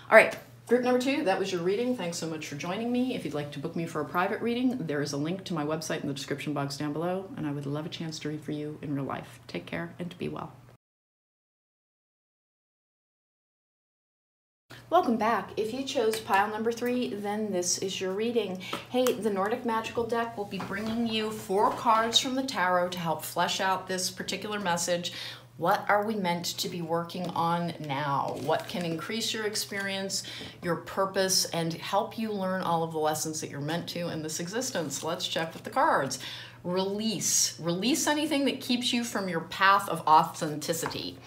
All right, group number 2, that was your reading. Thanks so much for joining me. If you'd like to book me for a private reading, there is a link to my website in the description box down below, and I would love a chance to read for you in real life. Take care and be well. Welcome back. If you chose pile number 3, then this is your reading. Hey, the Nordic Magical deck will be bringing you 4 cards from the tarot to help flesh out this particular message. What are we meant to be working on now? What can increase your experience, your purpose, and help you learn all of the lessons that you're meant to in this existence? Let's check with the cards. Release. Release anything that keeps you from your path of authenticity.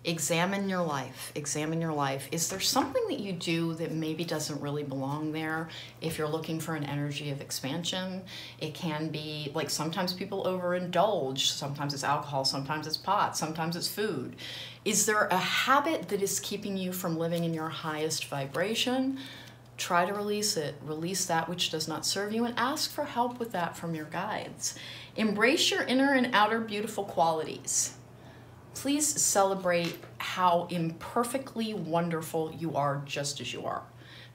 Examine your life. Examine your life. Is there something that you do that maybe doesn't really belong there? If you're looking for an energy of expansion, it can be like sometimes people overindulge. Sometimes it's alcohol, sometimes it's pot, sometimes it's food. Is there a habit that is keeping you from living in your highest vibration? Try to release it. Release that which does not serve you and ask for help with that from your guides. Embrace your inner and outer beautiful qualities. Please celebrate how imperfectly wonderful you are just as you are.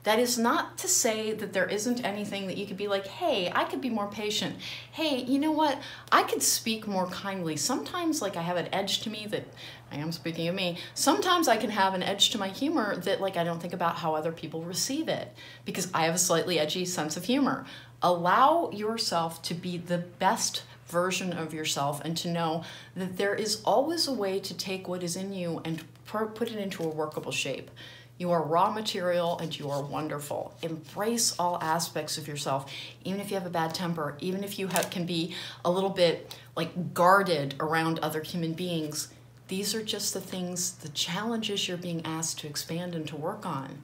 That is not to say that there isn't anything that you could be like, hey, I could be more patient. Hey, you know what? I could speak more kindly. Sometimes, like, I have an edge to me that, I am speaking of me, sometimes I can have an edge to my humor that, like, I don't think about how other people receive it because I have a slightly edgy sense of humor. Allow yourself to be the best version of yourself and to know that there is always a way to take what is in you and put it into a workable shape. You are raw material and you are wonderful. Embrace all aspects of yourself, even if you have a bad temper, even if you can be a little bit like guarded around other human beings. These are just the things, the challenges you're being asked to expand and to work on.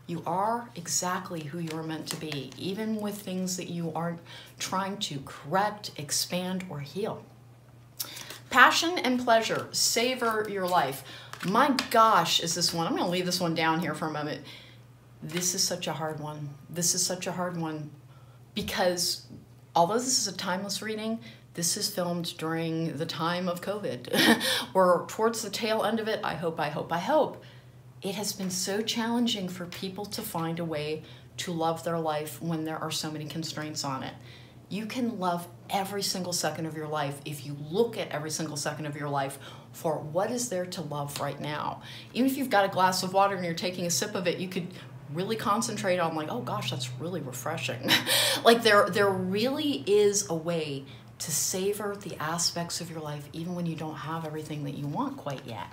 You are exactly who you're meant to be, even with things that you aren't trying to correct, expand, or heal. Passion and pleasure, savor your life. My gosh, is this one. I'm going to leave this one down here for a moment. This is such a hard one. This is such a hard one because although this is a timeless reading, this is filmed during the time of COVID. We're towards the tail end of it. I hope. It has been so challenging for people to find a way to love their life when there are so many constraints on it. You can love every single second of your life if you look at every single second of your life for what is there to love right now. Even if you've got a glass of water and you're taking a sip of it, you could really concentrate on like, oh gosh, that's really refreshing. Like there really is a way to savor the aspects of your life even when you don't have everything that you want quite yet.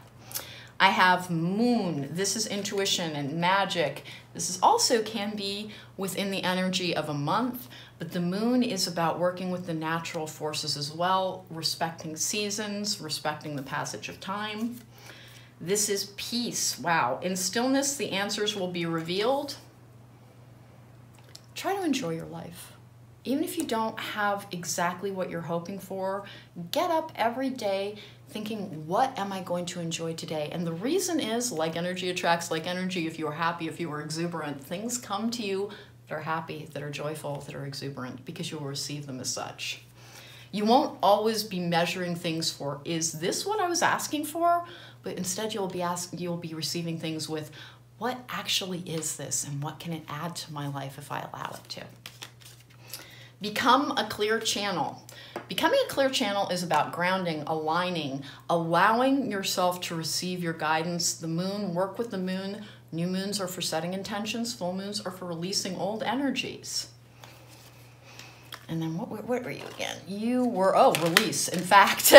I have moon. This is intuition and magic. This is also can be within the energy of a month, but the moon is about working with the natural forces as well, respecting seasons, respecting the passage of time. This is peace. Wow. In stillness, the answers will be revealed. Try to enjoy your life. Even if you don't have exactly what you're hoping for, get up every day thinking, what am I going to enjoy today? And the reason is, like energy attracts like energy. If you are happy, if you are exuberant, things come to you that are happy, that are joyful, that are exuberant, because you will receive them as such. You won't always be measuring things for, is this what I was asking for? But instead you'll be receiving things with, what actually is this and what can it add to my life if I allow it to? Become a clear channel. Becoming a clear channel is about grounding, aligning, allowing yourself to receive your guidance. The moon, work with the moon. New moons are for setting intentions. Full moons are for releasing old energies. And then what were you again? You were, release. In fact,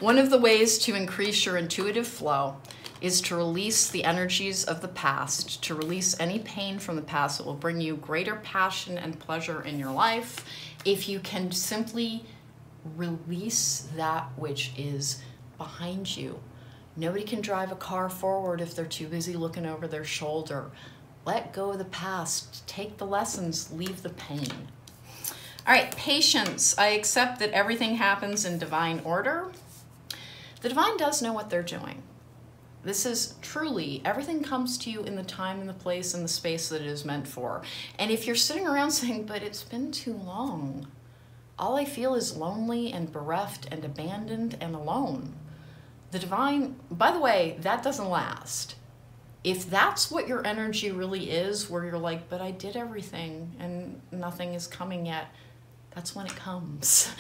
one of the ways to increase your intuitive flow is to release the energies of the past, to release any pain from the past that will bring you greater passion and pleasure in your life. If you can simply release that which is behind you. Nobody can drive a car forward if they're too busy looking over their shoulder. Let go of the past, take the lessons, leave the pain. All right, patience. I accept that everything happens in divine order. The divine does know what they're doing. This is truly, everything comes to you in the time and the place and the space that it is meant for. And if you're sitting around saying, but it's been too long, all I feel is lonely and bereft and abandoned and alone. The divine, by the way, that doesn't last. If that's what your energy really is, where you're like, but I did everything and nothing is coming yet, that's when it comes.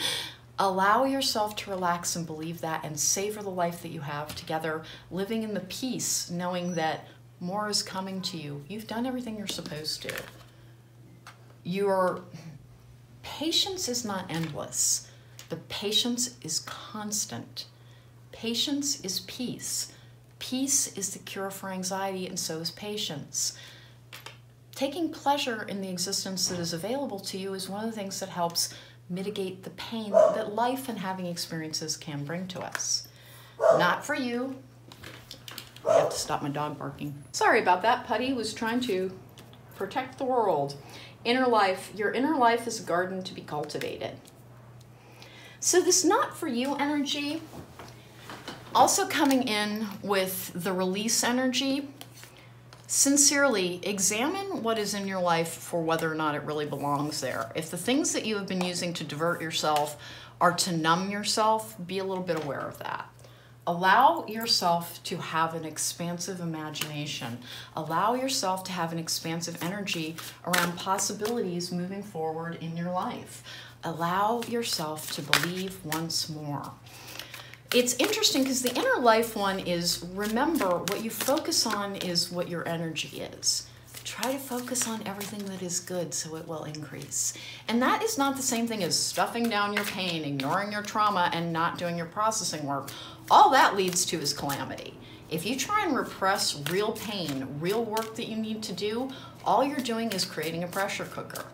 Allow yourself to relax and believe that and savor the life that you have together, living in the peace, knowing that more is coming to you. You've done everything you're supposed to. Your patience is not endless, but patience is constant. Patience is peace. Peace is the cure for anxiety, and so is patience. Taking pleasure in the existence that is available to you is one of the things that helps mitigate the pain that life and having experiences can bring to us. Not for you. I have to stop my dog barking. Sorry about that. Putty was trying to protect the world. Inner life. Your inner life is a garden to be cultivated. So this not for you energy, also coming in with the release energy. Sincerely, examine what is in your life for whether or not it really belongs there. If the things that you have been using to divert yourself are to numb yourself, be a little bit aware of that. Allow yourself to have an expansive imagination. Allow yourself to have an expansive energy around possibilities moving forward in your life. Allow yourself to believe once more. It's interesting because the inner life one is, remember, what you focus on is what your energy is. Try to focus on everything that is good so it will increase. And that is not the same thing as stuffing down your pain, ignoring your trauma, and not doing your processing work. All that leads to is calamity. If you try and repress real pain, real work that you need to do, all you're doing is creating a pressure cooker.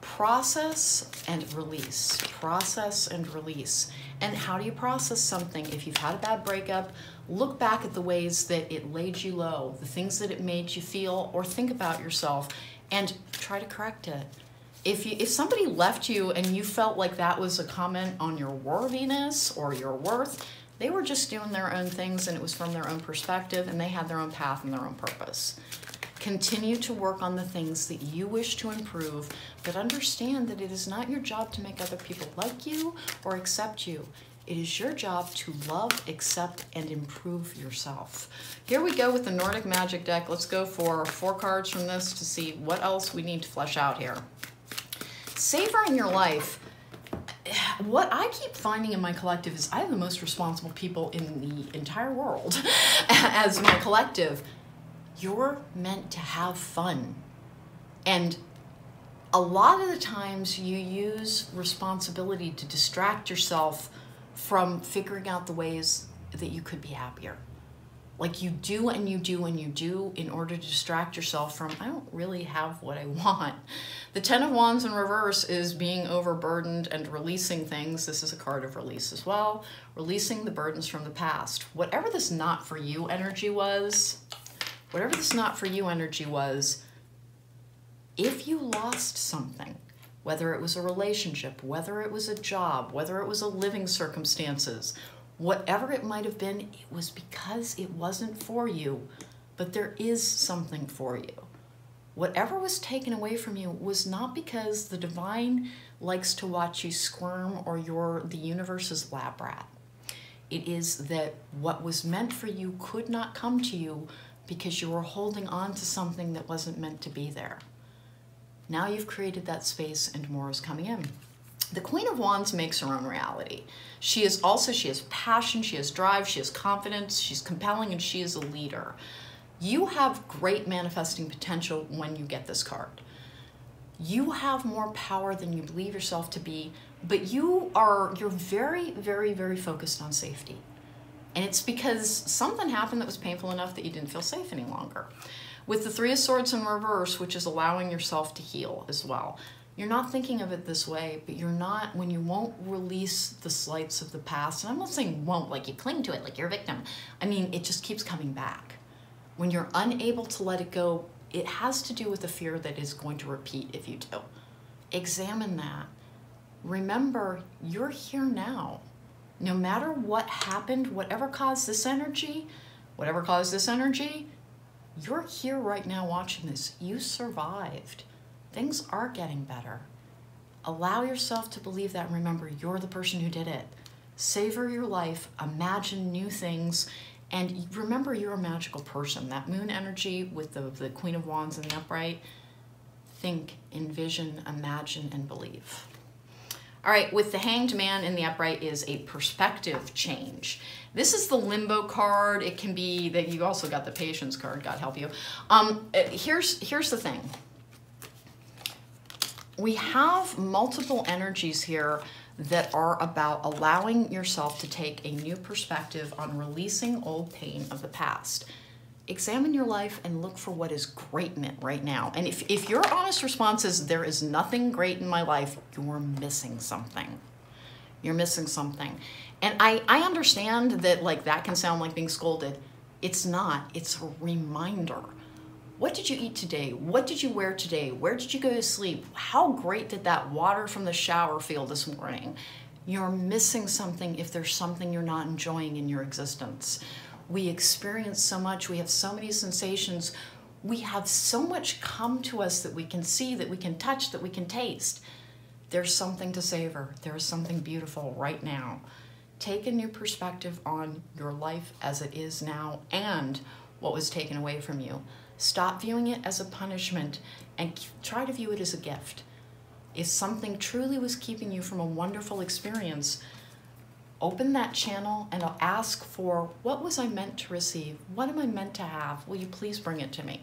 Process and release. Process and release. And how do you process something? If you've had a bad breakup, look back at the ways that it laid you low, the things that it made you feel, or think about yourself and try to correct it. If somebody left you and you felt like that was a comment on your worthiness or your worth, they were just doing their own things and it was from their own perspective and they had their own path and their own purpose. Continue to work on the things that you wish to improve, but understand that it is not your job to make other people like you or accept you. It is your job to love, accept, and improve yourself. Here we go with the Nordic Magic deck. Let's go for 4 cards from this to see what else we need to flesh out here. Savoring your life. What I keep finding in my collective is I have the most responsible people in the entire world as my collective. You're meant to have fun. And a lot of the times you use responsibility to distract yourself from figuring out the ways that you could be happier. Like you do and you do and you do in order to distract yourself from, I don't really have what I want. The Ten of Wands in reverse is being overburdened and releasing things. This is a card of release as well. Releasing the burdens from the past. Whatever this not for you energy was, if you lost something, whether it was a relationship, whether it was a job, whether it was a living circumstances, whatever it might have been, it was because it wasn't for you, but there is something for you. Whatever was taken away from you was not because the divine likes to watch you squirm or you're the universe's lab rat. It is that what was meant for you could not come to you because you were holding on to something that wasn't meant to be there. Now you've created that space and more is coming in. The Queen of Wands makes her own reality. She has passion, she has drive, she has confidence, she's compelling, and she is a leader. You have great manifesting potential when you get this card. You have more power than you believe yourself to be, but you're very, very, very focused on safety. And it's because something happened that was painful enough that you didn't feel safe any longer. With the Three of Swords in reverse, which is allowing yourself to heal as well. You're not thinking of it this way, but when you won't release the slights of the past, and I'm not saying won't, like you cling to it like you're a victim. I mean, it just keeps coming back. When you're unable to let it go, it has to do with the fear that is going to repeat if you do. Examine that. Remember, you're here now. No matter what happened, whatever caused this energy, you're here right now watching this. You survived. Things are getting better. Allow yourself to believe that. Remember, you're the person who did it. Savor your life, imagine new things, and remember you're a magical person. That moon energy with the Queen of Wands in the upright, think, envision, imagine, and believe. All right, with the Hanged Man in the upright is a perspective change. This is the Limbo card. It can be that you also got the Patience card, God help you. Here's the thing. We have multiple energies here that are about allowing yourself to take a new perspective on releasing old pain of the past. Examine your life and look for what is great in it right now. And if your honest response is, there is nothing great in my life, you're missing something. You're missing something. And I understand that that can sound like being scolded. It's not. It's a reminder. What did you eat today? What did you wear today? Where did you go to sleep? How great did that water from the shower feel this morning? You're missing something if there's something you're not enjoying in your existence. We experience so much. We have so many sensations. We have so much come to us that we can see, that we can touch, that we can taste. There's something to savor. There's something beautiful right now. Take a new perspective on your life as it is now and what was taken away from you. Stop viewing it as a punishment and try to view it as a gift. If something truly was keeping you from a wonderful experience, open that channel and I'll ask for, what was I meant to receive? What am I meant to have? Will you please bring it to me?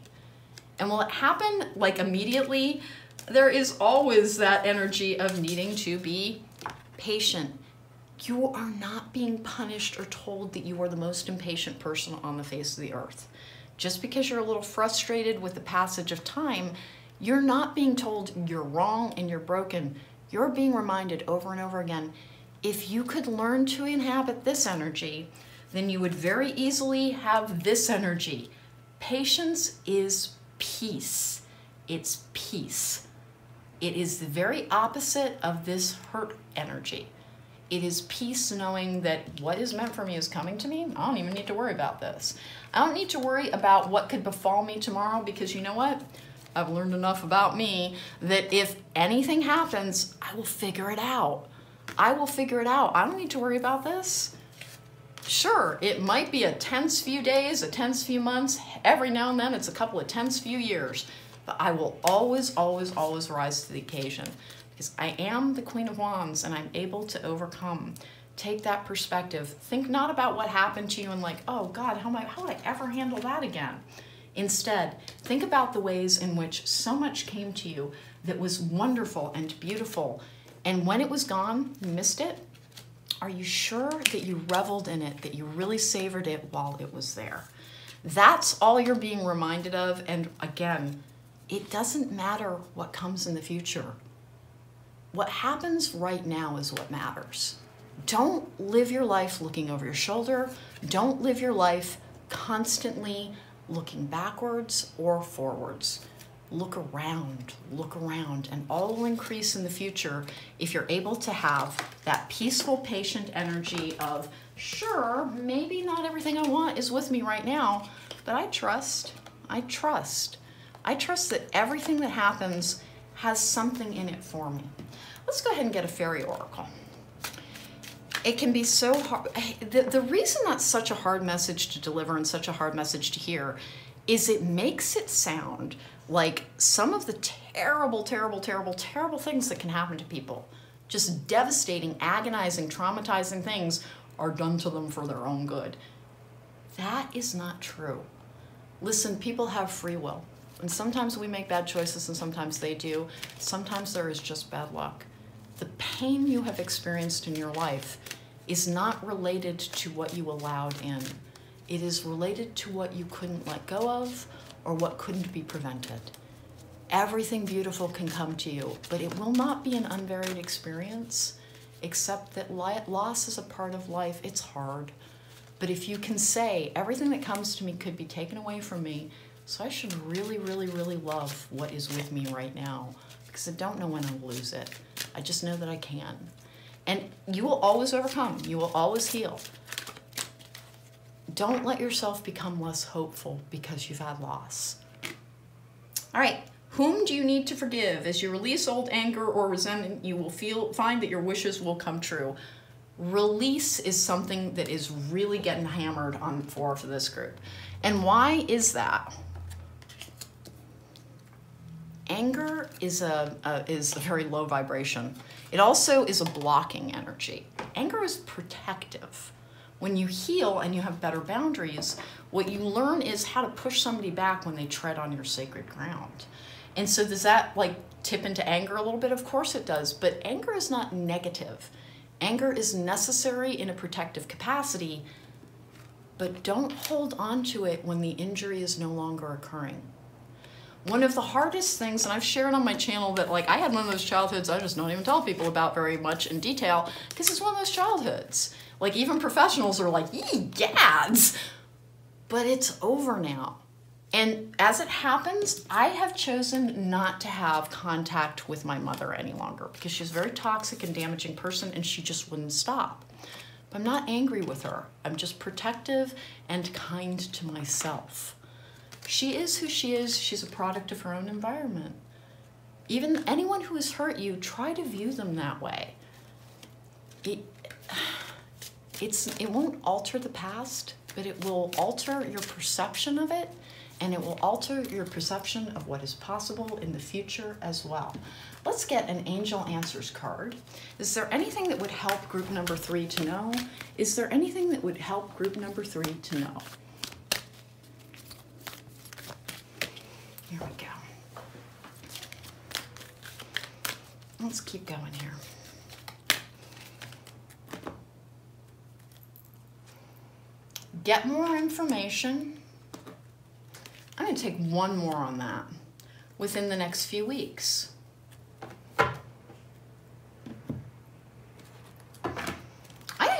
And will it happen like immediately? There is always that energy of needing to be patient. You are not being punished or told that you are the most impatient person on the face of the earth. Just because you're a little frustrated with the passage of time, you're not being told you're wrong and you're broken. You're being reminded over and over again, if you could learn to inhabit this energy, then you would very easily have this energy. Patience is peace. It's peace. It is the very opposite of this hurt energy. It is peace knowing that what is meant for me is coming to me. I don't even need to worry about this. I don't need to worry about what could befall me tomorrow, because you know what? I've learned enough about me that if anything happens, I will figure it out. I will figure it out. I don't need to worry about this. Sure, it might be a tense few days, a tense few months. Every now and then it's a couple of tense few years. But I will always, always, always rise to the occasion. Because I am the Queen of Wands and I'm able to overcome. Take that perspective. Think not about what happened to you and like, oh God, how would I ever handle that again? Instead, think about the ways in which so much came to you that was wonderful and beautiful. And when it was gone, you missed it. Are you sure that you reveled in it, that you really savored it while it was there? That's all you're being reminded of. And again, it doesn't matter what comes in the future. What happens right now is what matters. Don't live your life looking over your shoulder. Don't live your life constantly looking backwards or forwards. Look around, and all will increase in the future if you're able to have that peaceful, patient energy of, sure, maybe not everything I want is with me right now, but I trust that everything that happens has something in it for me. Let's go ahead and get a fairy oracle. It can be so hard. The reason that's such a hard message to deliver and such a hard message to hear is it makes it sound like some of the terrible, terrible, terrible, terrible things that can happen to people, just devastating, agonizing, traumatizing things, are done to them for their own good. That is not true. Listen, people have free will. And sometimes we make bad choices and sometimes they do. Sometimes there is just bad luck. The pain you have experienced in your life is not related to what you allowed in. It is related to what you couldn't let go of or what couldn't be prevented. Everything beautiful can come to you, but it will not be an unvaried experience, except that loss is a part of life. It's hard. But if you can say, everything that comes to me could be taken away from me, so I should really, really, really love what is with me right now, because I don't know when I'll lose it. I just know that I can. And you will always overcome. You will always heal. Don't let yourself become less hopeful because you've had loss. All right. Whom do you need to forgive? As you release old anger or resentment, you will find that your wishes will come true. Release is something that is really getting hammered on for this group. And why is that? Anger is a very low vibration. It also is a blocking energy. Anger is protective. When you heal and you have better boundaries, what you learn is how to push somebody back when they tread on your sacred ground. And so does that like tip into anger a little bit? Of course it does, but anger is not negative. Anger is necessary in a protective capacity, but don't hold on to it when the injury is no longer occurring. One of the hardest things, and I've shared on my channel that like I had one of those childhoods I just don't even tell people about very much in detail because it's one of those childhoods. Like even professionals are like, yee, gads, but it's over now. And as it happens, I have chosen not to have contact with my mother any longer because she's a very toxic and damaging person and she just wouldn't stop. But I'm not angry with her. I'm just protective and kind to myself. She is who she is. She's a product of her own environment. Even anyone who has hurt you, try to view them that way. it won't alter the past, but it will alter your perception of it, and it will alter your perception of what is possible in the future as well. Let's get an Angel Answers card. Is there anything that would help group number 3 to know? Is there anything that would help group number 3 to know? Here we go. Let's keep going here. Get more information. I'm going to take one more on that within the next few weeks.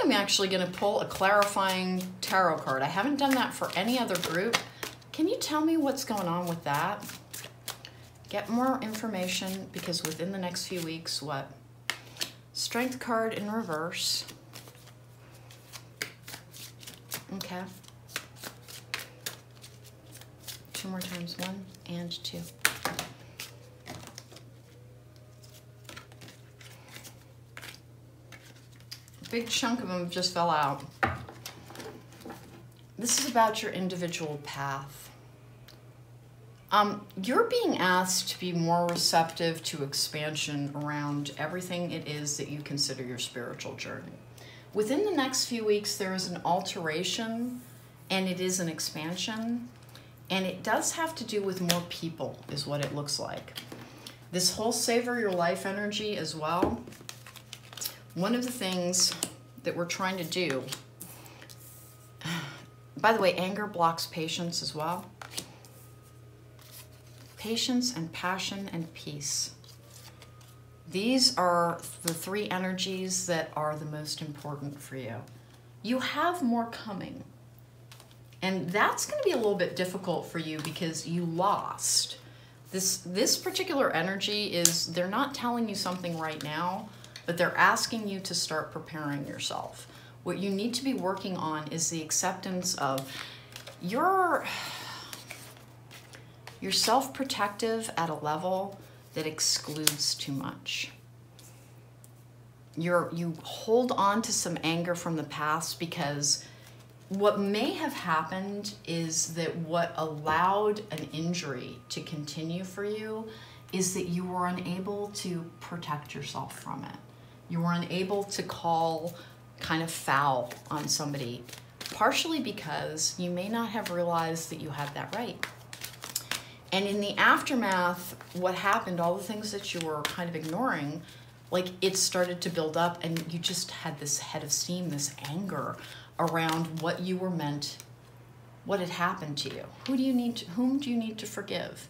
I'm actually going to pull a clarifying tarot card. I haven't done that for any other group. Can you tell me what's going on with that? Get more information, because within the next few weeks, what? Strength card in reverse. Okay. 2 more times, 1 and 2. Big chunk of them just fell out. This is about your individual path. You're being asked to be more receptive to expansion around everything it is that you consider your spiritual journey. Within the next few weeks, there is an alteration, and it is an expansion, and it does have to do with more people, is what it looks like. This whole savor your life energy as well. One of the things that we're trying to do, by the way, anger blocks patience as well. Patience and passion and peace. These are the 3 energies that are the most important for you. You have more coming. And that's going to be a little bit difficult for you because you lost. This particular energy is, they're not telling you something right now, but they're asking you to start preparing yourself. What you need to be working on is the acceptance of you're self-protective at a level that excludes too much. You hold on to some anger from the past because what may have happened is that what allowed an injury to continue for you is that you were unable to protect yourself from it. You were unable to call kind of foul on somebody, partially because you may not have realized that you had that right. And in the aftermath, what happened, all the things that you were kind of ignoring, like it started to build up, and you just had this head of steam, this anger around what you were meant, what had happened to you. Whom do you need to forgive?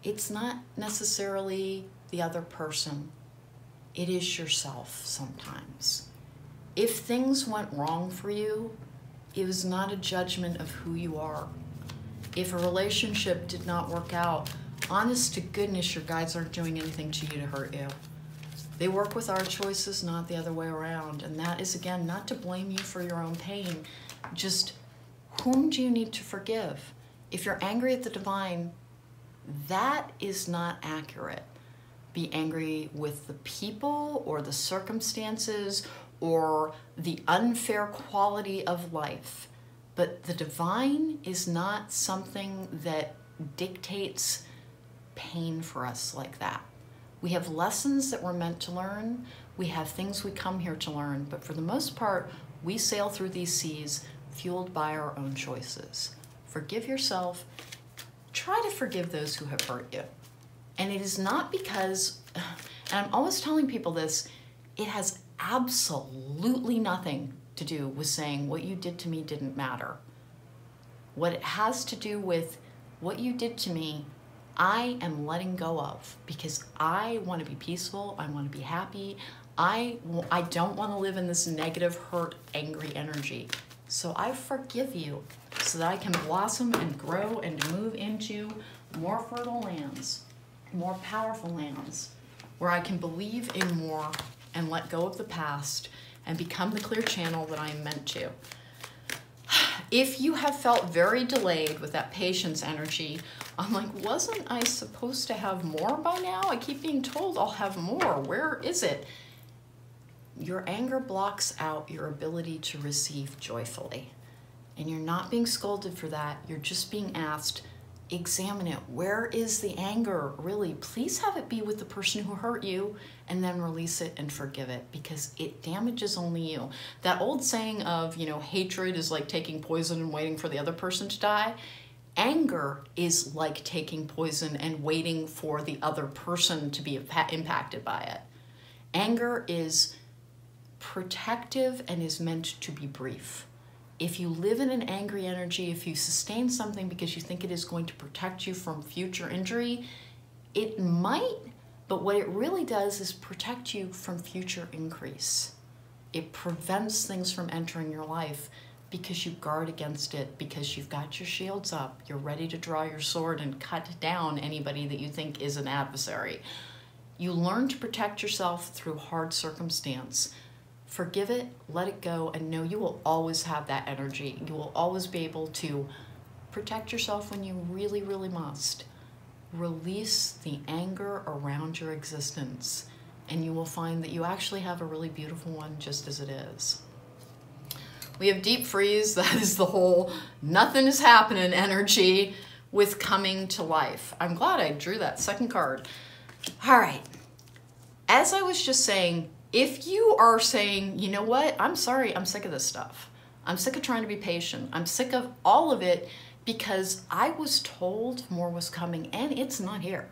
It's not necessarily the other person. It is yourself sometimes. If things went wrong for you, it was not a judgment of who you are. If a relationship did not work out, honest to goodness, your guides aren't doing anything to you to hurt you. They work with our choices, not the other way around. And that is, again, not to blame you for your own pain. Just, whom do you need to forgive? If you're angry at the divine, that is not accurate. Be angry with the people or the circumstances or the unfair quality of life. But the divine is not something that dictates pain for us like that. We have lessons that we're meant to learn. We have things we come here to learn. But for the most part, we sail through these seas fueled by our own choices. Forgive yourself. Try to forgive those who have hurt you. And it is not because, and I'm always telling people this, it has absolutely nothing to do with saying what you did to me didn't matter. What it has to do with what you did to me, I am letting go of, because I want to be peaceful, I want to be happy, I don't want to live in this negative, hurt, angry energy. So I forgive you so that I can blossom and grow and move into more fertile lands, more powerful lands, where I can believe in more and let go of the past and become the clear channel that I am meant to. If you have felt very delayed with that patience energy, I'm like, wasn't I supposed to have more by now? I keep being told I'll have more. Where is it? your anger blocks out your ability to receive joyfully. And you're not being scolded for that. You're just being asked, examine it. Where is the anger? Really, please have it be with the person who hurt you, and then release it and forgive it, because it damages only you. That old saying of, hatred is like taking poison and waiting for the other person to die. Anger is like taking poison and waiting for the other person to be impacted by it. Anger is protective and is meant to be brief. If you live in an angry energy, if you sustain something because you think it is going to protect you from future injury, it might, but what it really does is protect you from future increase. It prevents things from entering your life because you guard against it, because you've got your shields up, you're ready to draw your sword and cut down anybody that you think is an adversary. You learn to protect yourself through hard circumstance. Forgive it, let it go, and know you will always have that energy. You will always be able to protect yourself when you really, really must. Release the anger around your existence, and you will find that you actually have a really beautiful one just as it is. We have deep freeze. That is the whole nothing is happening energy with coming to life. I'm glad I drew that second card. All right. As I was just saying, if you are saying, you know what, I'm sorry, I'm sick of this stuff. I'm sick of trying to be patient. I'm sick of all of it because I was told more was coming and it's not here.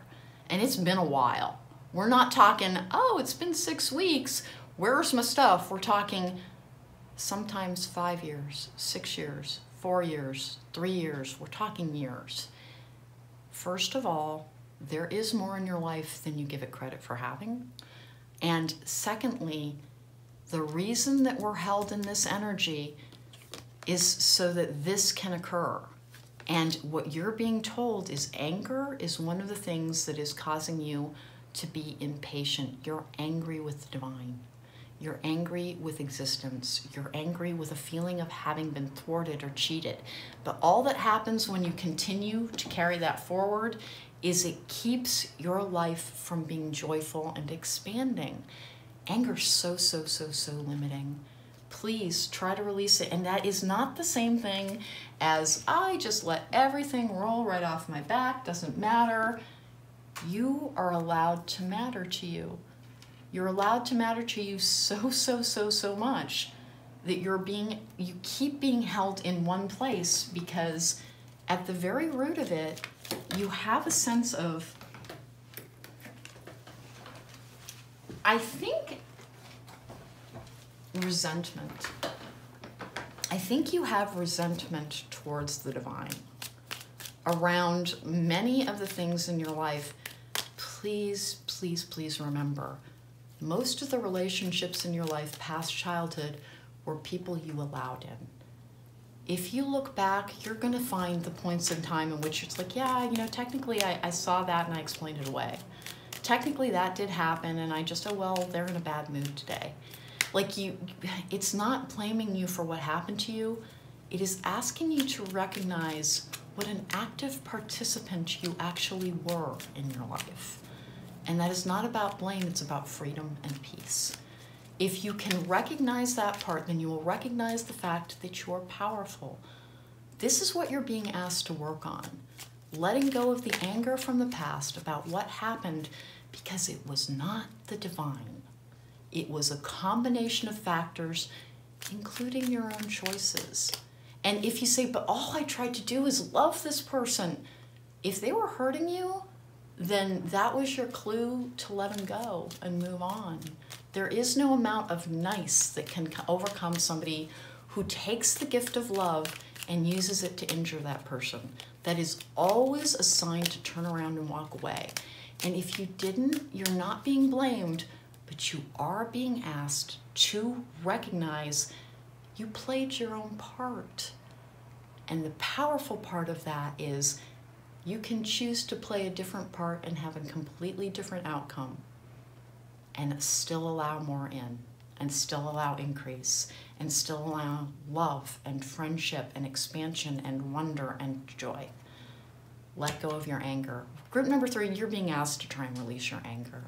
And it's been a while. We're not talking, oh, it's been 6 weeks. Where's my stuff? We're talking sometimes 5 years, 6 years, 4 years, 3 years. We're talking years. First of all, there is more in your life than you give it credit for having. And secondly, the reason that we're held in this energy is so that this can occur. And what you're being told is anger is one of the things that is causing you to be impatient. You're angry with the divine. You're angry with existence. You're angry with a feeling of having been thwarted or cheated. But all that happens when you continue to carry that forward is it keeps your life from being joyful and expanding. Anger's so limiting. Please try to release it. And that is not the same thing as I just let everything roll right off my back, doesn't matter. You are allowed to matter to you. You're allowed to matter to you so much that you keep being held in one place, because at the very root of it, you have a sense of, I think, resentment. I think you have resentment towards the divine around many of the things in your life. Please remember, most of the relationships in your life past childhood were people you allowed in. If you look back, you're going to find the points in time in which it's like, yeah, technically I saw that and I explained it away. Technically that did happen and I just, oh, well, they're in a bad mood today. Like it's not blaming you for what happened to you. It is asking you to recognize what an active participant you actually were in your life. And that is not about blame, it's about freedom and peace. If you can recognize that part, then you will recognize the fact that you are powerful. This is what you're being asked to work on. Letting go of the anger from the past about what happened, because it was not the divine. It was a combination of factors, including your own choices. And if you say, but all I tried to do is love this person, if they were hurting you, then that was your clue to let them go and move on. There is no amount of nice that can overcome somebody who takes the gift of love and uses it to injure that person. That is always a sign to turn around and walk away. And if you didn't, you're not being blamed, but you are being asked to recognize you played your own part. And the powerful part of that is you can choose to play a different part and have a completely different outcome, and still allow more in, and still allow increase, and still allow love and friendship and expansion and wonder and joy. Let go of your anger. Group number 3, you're being asked to try and release your anger.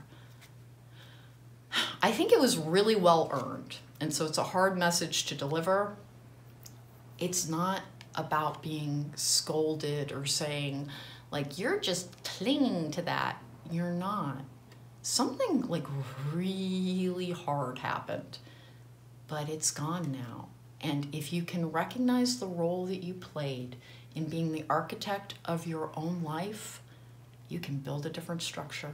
I think it was really well earned. And so it's a hard message to deliver. It's not about being scolded or saying, like, you're just clinging to that. You're not. Something like really hard happened, but it's gone now. And if you can recognize the role that you played in being the architect of your own life, you can build a different structure.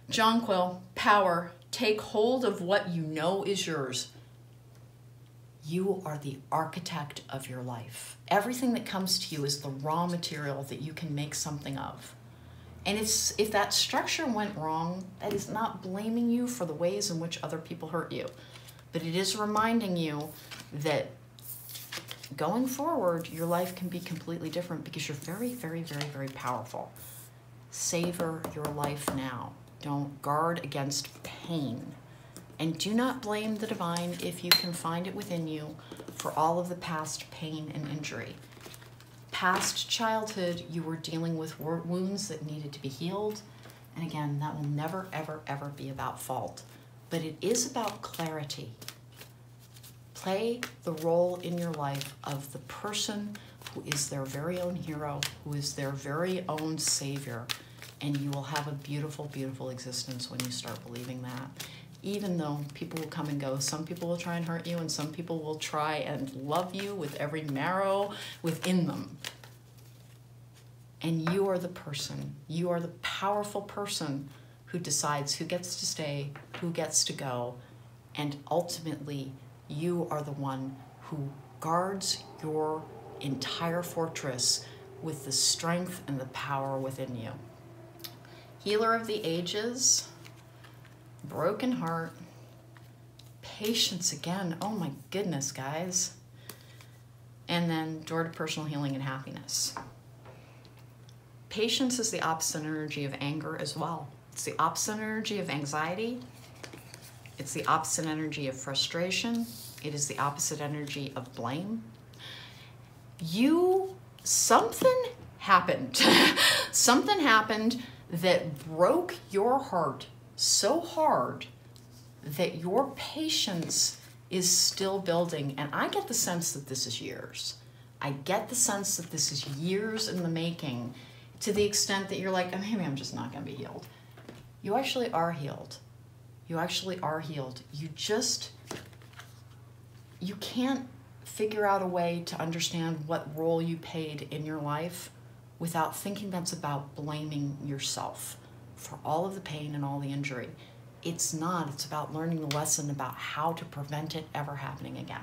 Jonquil, power. Take hold of what you know is yours. You are the architect of your life. Everything that comes to you is the raw material that you can make something of. And if that structure went wrong, that is not blaming you for the ways in which other people hurt you, but it is reminding you that going forward, your life can be completely different because you're very, very, very, very powerful. Savor your life now. Don't guard against pain. And do not blame the divine if you can find it within you for all of the past pain and injury. Past childhood, you were dealing with wounds that needed to be healed. And again, that will never, ever, ever be about fault. But it is about clarity. Play the role in your life of the person who is their very own hero, who is their very own savior. And you will have a beautiful, beautiful existence when you start believing that. Even though people will come and go, some people will try and hurt you, and some people will try and love you with every marrow within them. And you are the person, you are the powerful person who decides who gets to stay, who gets to go, and ultimately you are the one who guards your entire fortress with the strength and the power within you. Healer of the ages, broken heart, patience again. Oh my goodness, guys. And then door to personal healing and happiness. Patience is the opposite energy of anger as well. It's the opposite energy of anxiety. It's the opposite energy of frustration. It is the opposite energy of blame. Something happened. Something happened that broke your heart so hard that your patience is still building. And I get the sense that this is years. I get the sense that this is years in the making, to the extent that you're like, oh, maybe I'm just not going to be healed. You actually are healed. You actually are healed. You can't figure out a way to understand what role you played in your life without thinking that's about blaming yourself for all of the pain and all the injury. It's not. It's about learning the lesson about how to prevent it ever happening again.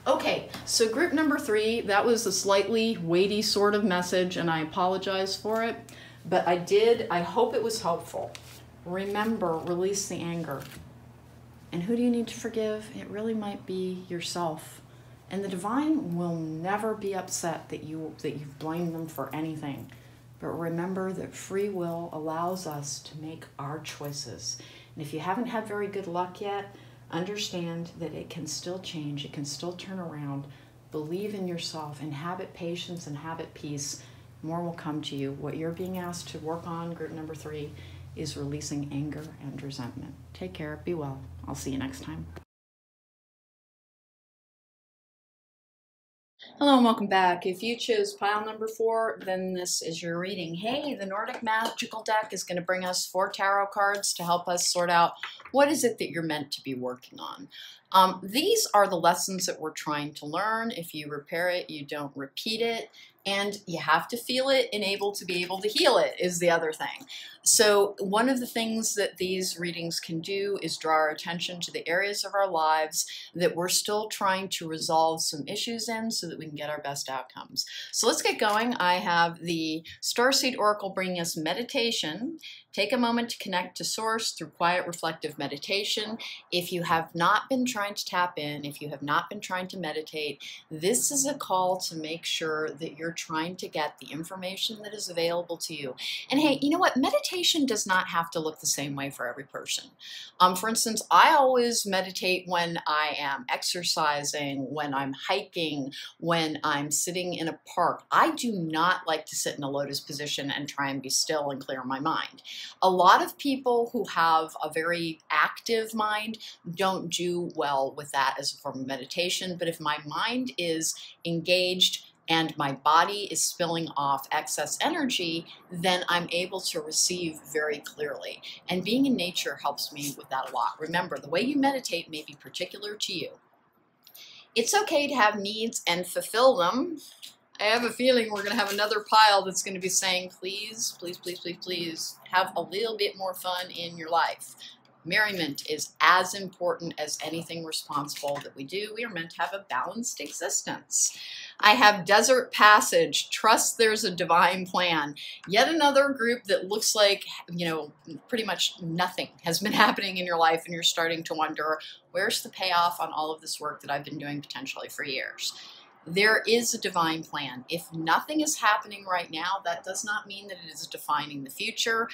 Okay, so group number 3, that was a slightly weighty sort of message, and I apologize for it, but I hope it was helpful. Remember, release the anger. And who do you need to forgive? It really might be yourself. And the divine will never be upset that you've blamed them for anything. But remember that free will allows us to make our choices. And if you haven't had very good luck yet, understand that it can still change, it can still turn around. Believe in yourself, inhabit patience, inhabit peace. More will come to you. What you're being asked to work on, group number 3, is releasing anger and resentment. Take care, be well. I'll see you next time. Hello and welcome back. If you chose pile number 4, then this is your reading. Hey, the Nordic Magical Deck is going to bring us 4 tarot cards to help us sort out what is it that you're meant to be working on. These are the lessons that we're trying to learn. If you repair it, you don't repeat it. And you have to feel it and able to be able to heal it is the other thing. So one of the things that these readings can do is draw our attention to the areas of our lives that we're still trying to resolve some issues in so that we can get our best outcomes. So let's get going. I have the Starseed Oracle bringing us meditation. Take a moment to connect to Source through quiet, reflective meditation. If you have not been trying to tap in, if you have not been trying to meditate, this is a call to make sure that you're trying to get the information that is available to you. And hey, you know what? Meditation does not have to look the same way for every person. For instance, I always meditate when I am exercising, when I'm hiking, when I'm sitting in a park. I do not like to sit in a lotus position and try and be still and clear my mind. A lot of people who have a very active mind don't do well with that as a form of meditation, but if my mind is engaged and my body is spilling off excess energy, then I'm able to receive very clearly. And being in nature helps me with that a lot. Remember, the way you meditate may be particular to you. It's okay to have needs and fulfill them. I have a feeling we're going to have another pile that's going to be saying, please, please, please, please, please, have a little bit more fun in your life. Merriment is as important as anything responsible that we do. We are meant to have a balanced existence. I have Desert Passage. Trust there's a divine plan. Yet another group that looks like, you know, pretty much nothing has been happening in your life, and you're starting to wonder, where's the payoff on all of this work that I've been doing potentially for years? There is a divine plan. If nothing is happening right now, that does not mean that it is defining the future.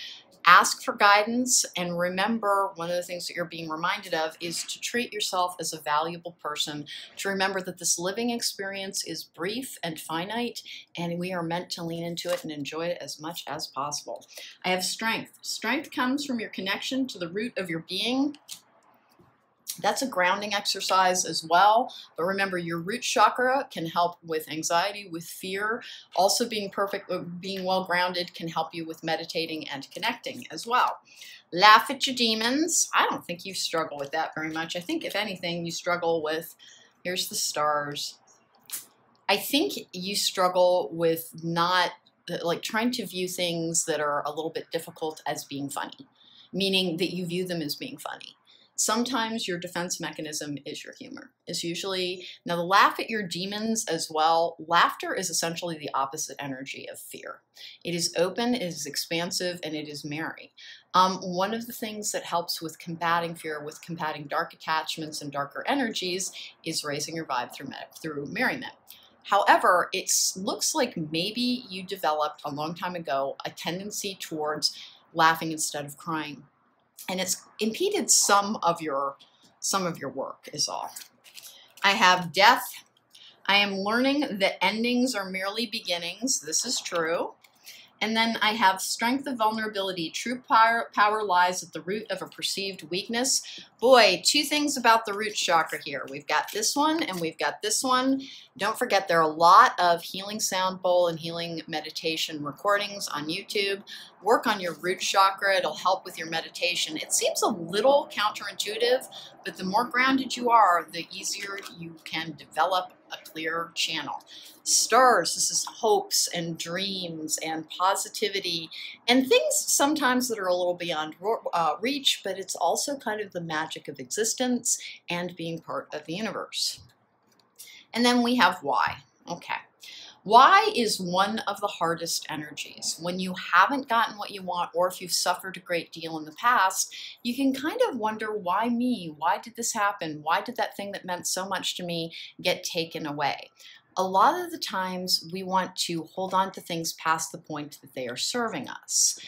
Ask for guidance, and remember, one of the things that you're being reminded of is to treat yourself as a valuable person, to remember that this living experience is brief and finite, and we are meant to lean into it and enjoy it as much as possible. I have strength. Strength comes from your connection to the root of your being. That's a grounding exercise as well. But remember, your root chakra can help with anxiety, with fear. Also being well grounded can help you with meditating and connecting as well. Laugh at your demons. I don't think you struggle with that very much. I think if anything, you struggle with, here's the stars. I think you struggle with not like trying to view things that are a little bit difficult as being funny, meaning that you view them as being funny. Sometimes your defense mechanism is your humor. It's usually, now the laugh at your demons as well, laughter is essentially the opposite energy of fear. It is open, it is expansive, and it is merry. One of the things that helps with combating fear, with combating dark attachments and darker energies, is raising your vibe through merriment. However, it looks like maybe you developed a long time ago a tendency towards laughing instead of crying. And it's impeded some of your work is all. I have death. I am learning that endings are merely beginnings. This is true. And then I have strength of vulnerability. True power lies at the root of a perceived weakness. Boy, two things about the root chakra here. We've got this one and we've got this one. Don't forget there are a lot of healing sound bowl and healing meditation recordings on YouTube. Work on your root chakra. It'll help with your meditation. It seems a little counterintuitive, but the more grounded you are, the easier you can develop a clear channel. Stars, this is hopes and dreams and positivity and things sometimes that are a little beyond reach, but it's also kind of the magic of existence and being part of the universe. And then we have why. Okay. Why is one of the hardest energies. When you haven't gotten what you want, or if you've suffered a great deal in the past, you can kind of wonder, why me? Why did this happen? Why did that thing that meant so much to me get taken away? A lot of the times we want to hold on to things past the point that they are serving us.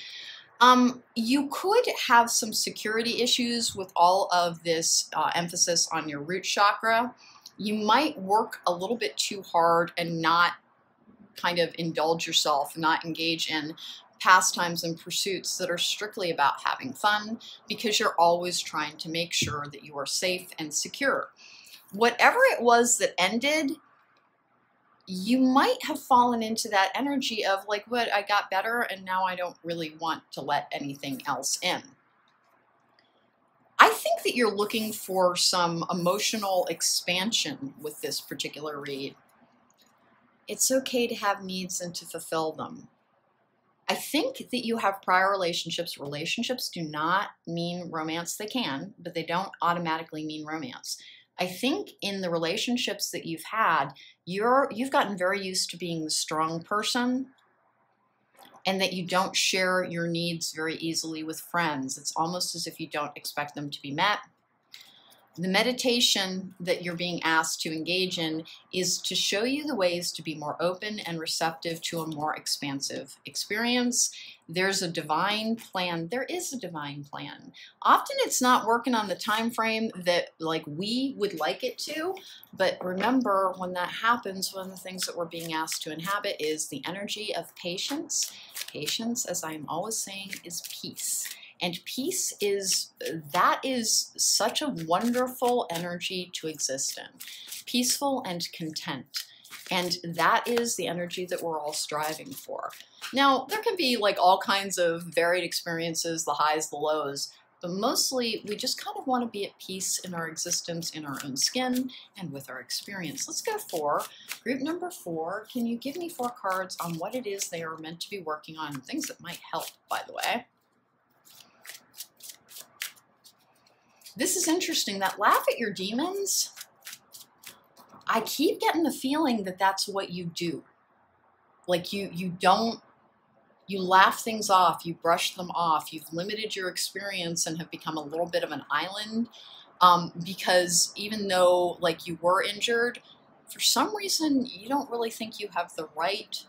You could have some security issues with all of this emphasis on your root chakra. You might work a little bit too hard and not kind of indulge yourself, not engage in pastimes and pursuits that are strictly about having fun, because you're always trying to make sure that you are safe and secure. Whatever it was that ended, you might have fallen into that energy of like, what, I got better and now I don't really want to let anything else in. I think that you're looking for some emotional expansion with this particular read. It's okay to have needs and to fulfill them. I think that you have prior relationships. Relationships do not mean romance. They can, but they don't automatically mean romance. I think in the relationships that you've had, you've gotten very used to being the strong person, and that you don't share your needs very easily with friends. It's almost as if you don't expect them to be met. The meditation that you're being asked to engage in is to show you the ways to be more open and receptive to a more expansive experience. There's a divine plan. There is a divine plan. Often it's not working on the time frame that like we would like it to, but remember, when that happens, one of the things that we're being asked to inhabit is the energy of patience. Patience, as I'm always saying, is peace. And peace is such a wonderful energy to exist in. Peaceful and content. And that is the energy that we're all striving for. Now, there can be like all kinds of varied experiences, the highs, the lows, but mostly we just kind of want to be at peace in our existence, in our own skin, and with our experience. Let's go 4. Group number 4, can you give me 4 cards on what it is they are meant to be working on, and things that might help, by the way. This is interesting. That laugh at your demons, I keep getting the feeling that that's what you do. Like you laugh things off, you brush them off, you've limited your experience and have become a little bit of an island because even though like you were injured, for some reason you don't really think you have the right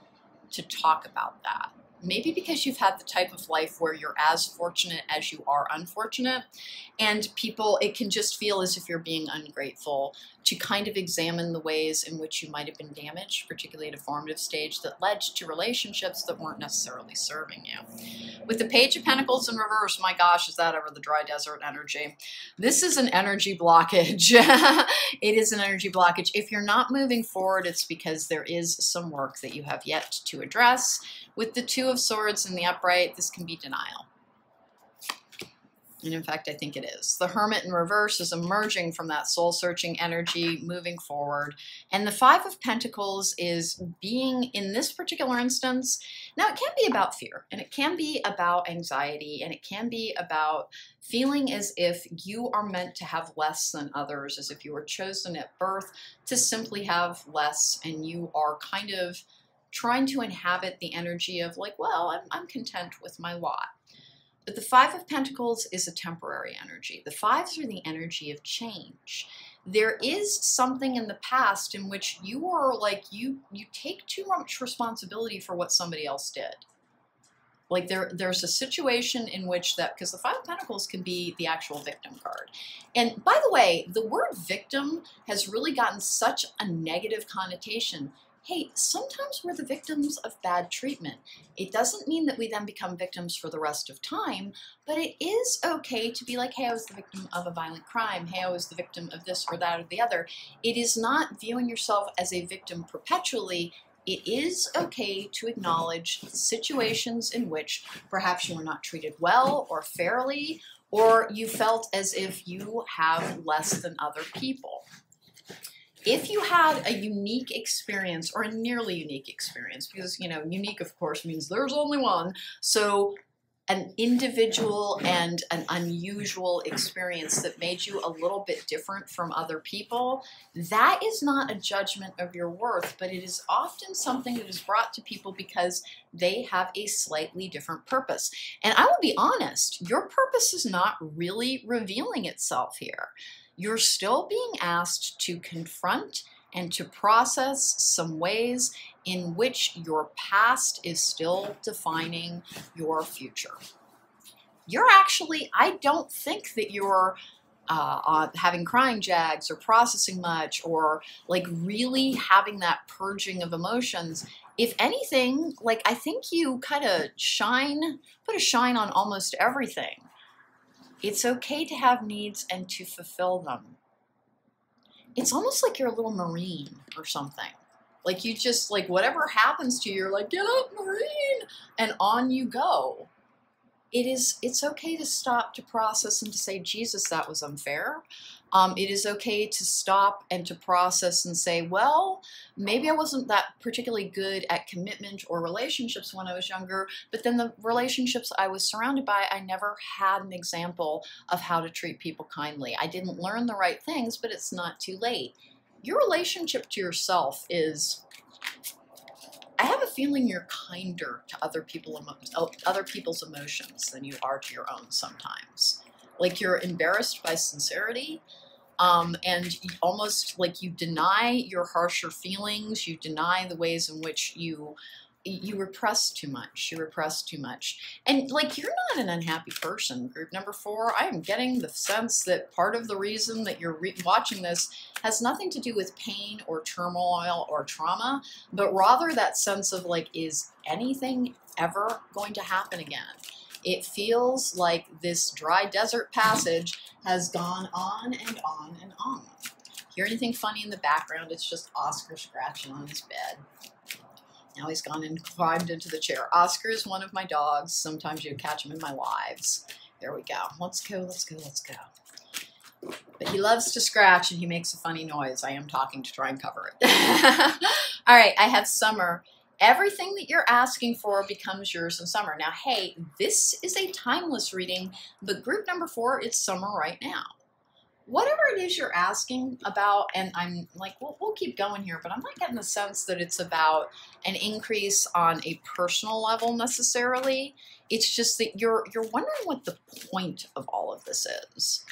to talk about that. Maybe because you've had the type of life where you're as fortunate as you are unfortunate, and people, it can just feel as if you're being ungrateful to kind of examine the ways in which you might have been damaged, particularly at a formative stage, that led to relationships that weren't necessarily serving you. With the Page of Pentacles in reverse, my gosh, is that ever the dry desert energy? This is an energy blockage. It is an energy blockage. If you're not moving forward, it's because there is some work that you have yet to address. With the Two of Swords in the upright, this can be denial. And in fact, I think it is. The Hermit in reverse is emerging from that soul-searching energy, moving forward. And the Five of Pentacles is being, in this particular instance, now it can be about fear, and it can be about anxiety, and it can be about feeling as if you are meant to have less than others, as if you were chosen at birth to simply have less, and you are kind of trying to inhabit the energy of like, well, I'm content with my lot. But the Five of Pentacles is a temporary energy. The Fives are the energy of change. There is something in the past in which you are like, you take too much responsibility for what somebody else did. Like there's a situation in which that, because the Five of Pentacles can be the actual victim card. And by the way, the word victim has really gotten such a negative connotation. Hey, sometimes we're the victims of bad treatment. It doesn't mean that we then become victims for the rest of time, but it is okay to be like, hey, I was the victim of a violent crime. Hey, I was the victim of this or that or the other. It is not viewing yourself as a victim perpetually. It is okay to acknowledge situations in which perhaps you were not treated well or fairly, or you felt as if you have less than other people. If you had a unique experience or a nearly unique experience, because, you know, unique, of course, means there's only one. So an individual and an unusual experience that made you a little bit different from other people, that is not a judgment of your worth, but it is often something that is brought to people because they have a slightly different purpose. And I will be honest, your purpose is not really revealing itself here. You're still being asked to confront and to process some ways in which your past is still defining your future. You're actually, I don't think that you're having crying jags or processing much or like really having that purging of emotions. If anything, like I think you kind of put a shine on almost everything. It's okay to have needs and to fulfill them. It's almost like you're a little Marine or something. Like you just, like whatever happens to you, you're like, get up, Marine, and on you go. It's okay to stop, to process, and to say, Jesus, that was unfair. It is okay to stop and to process and say, well, maybe I wasn't that particularly good at commitment or relationships when I was younger, but then the relationships I was surrounded by, I never had an example of how to treat people kindly. I didn't learn the right things, but it's not too late. Your relationship to yourself is, I have a feeling you're kinder to other people's emotions than you are to your own sometimes. Like you're embarrassed by sincerity. and almost like you deny your harsher feelings, you deny the ways in which you repress too much. You repress too much. And like, you're not an unhappy person. Group number 4, I am getting the sense that part of the reason that you're watching this has nothing to do with pain or turmoil or trauma, but rather that sense of like, is anything ever going to happen again? It feels like this dry desert passage has gone on and on and on. Hear anything funny in the background? It's just Oscar scratching on his bed. Now he's gone and climbed into the chair. Oscar is one of my dogs. Sometimes you catch him in my lives. There we go. Let's go, let's go, let's go. But he loves to scratch and he makes a funny noise. I am talking to try and cover it. All right, I have Summer. Everything that you're asking for becomes yours in summer. Now, hey, this is a timeless reading, but group number 4, it's summer right now. Whatever it is you're asking about, and I'm like, we'll keep going here, but I'm not getting the sense that it's about an increase on a personal level necessarily. It's just that you're wondering what the point of all of this is.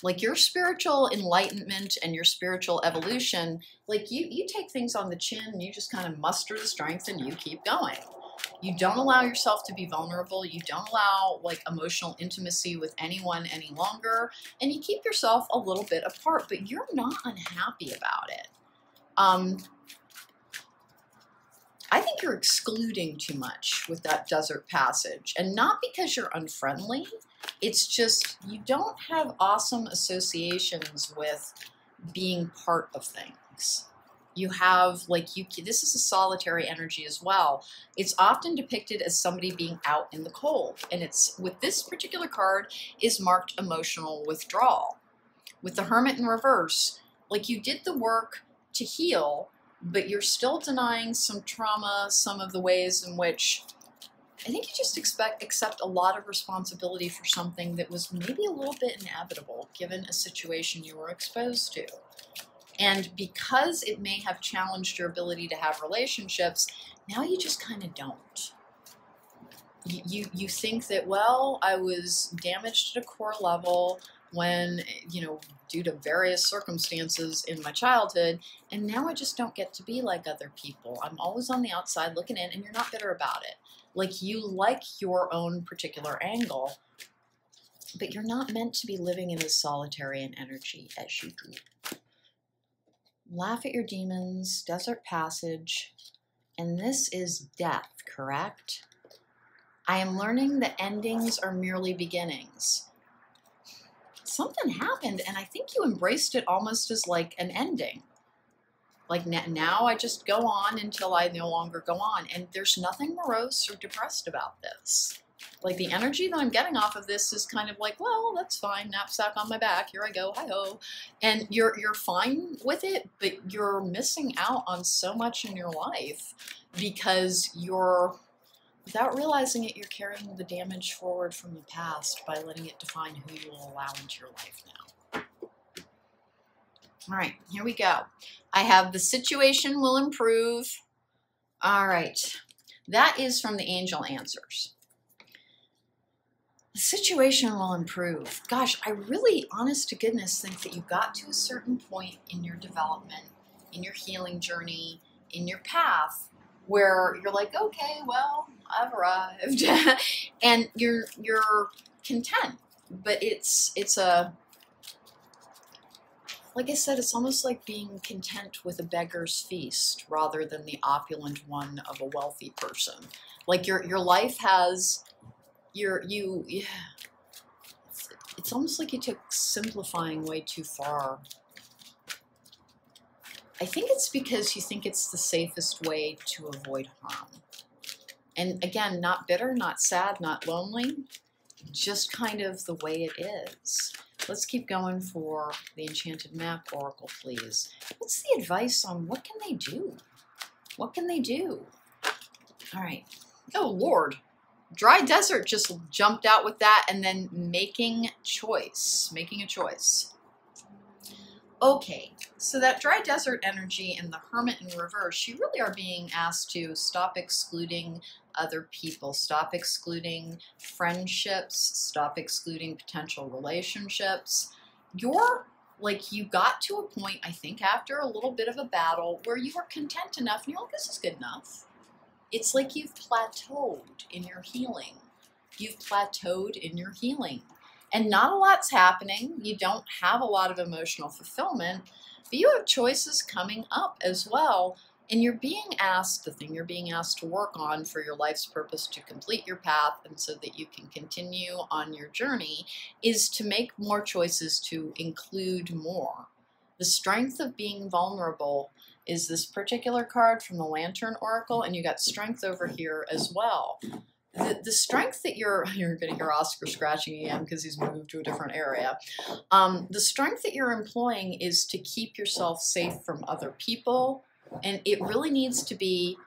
Like, your spiritual enlightenment and your spiritual evolution, like you take things on the chin and you just kind of muster the strength and you keep going. You don't allow yourself to be vulnerable. You don't allow like emotional intimacy with anyone any longer. And you keep yourself a little bit apart, but you're not unhappy about it. I think you're excluding too much with that desert passage. And not because you're unfriendly. It's just you don't have awesome associations with being part of things. You have, like, this is a solitary energy as well. It's often depicted as somebody being out in the cold. And it's, with this particular card, is marked emotional withdrawal. With the Hermit in reverse, like, you did the work to heal, but you're still denying some trauma, some of the ways in which I think you just accept a lot of responsibility for something that was maybe a little bit inevitable given a situation you were exposed to. And because it may have challenged your ability to have relationships, now you just kind of don't. You think that, well, I was damaged at a core level when, due to various circumstances in my childhood, and now I just don't get to be like other people. I'm always on the outside looking in, and you're not bitter about it. Like, you like your own particular angle, but you're not meant to be living in as solitary an energy as you do. Laugh at your demons, desert passage, and this is death, correct? I am learning that endings are merely beginnings. Something happened, and I think you embraced it almost as like an ending. Like, now I just go on until I no longer go on. And there's nothing morose or depressed about this. Like, the energy that I'm getting off of this is kind of like, well, that's fine. Knapsack on my back. Here I go. Hi-ho. And you're fine with it, but you're missing out on so much in your life because you're, without realizing it, you're carrying the damage forward from the past by letting it define who you will allow into your life now. All right, here we go. I have the situation will improve. All right, that is from the Angel Answers. The situation will improve. Gosh, I really, honest to goodness, think that you got to a certain point in your development, in your healing journey, in your path, where you're like, okay, well, I've arrived, and you're content. But it's a, like I said, it's almost like being content with a beggar's feast rather than the opulent one of a wealthy person. Like, your life has, it's almost like you took simplifying way too far. I think it's because you think it's the safest way to avoid harm. And again, not bitter, not sad, not lonely, just kind of the way it is. Let's keep going for the Enchanted Map Oracle, please. What's the advice on what can they do? What can they do? All right. Oh, Lord. Dry Desert just jumped out with that, and then making choice. Making a choice. Okay, so that Dry Desert energy and the Hermit in reverse, you really are being asked to stop excluding other people, stop excluding friendships, stop excluding potential relationships. You're like you got to a point, I think, after a little bit of a battle where you were content enough and you're like, this is good enough. It's like you've plateaued in your healing. You've plateaued in your healing. And not a lot's happening. You don't have a lot of emotional fulfillment, but you have choices coming up as well. And you're being asked, the thing you're being asked to work on for your life's purpose to complete your path and so that you can continue on your journey is to make more choices, to include more. The strength of being vulnerable is this particular card from the Lantern Oracle, and you got strength over here as well. The strength that you're going to hear Oscar scratching again because he's moved to a different area. The strength that you're employing is to keep yourself safe from other people, and it really needs to be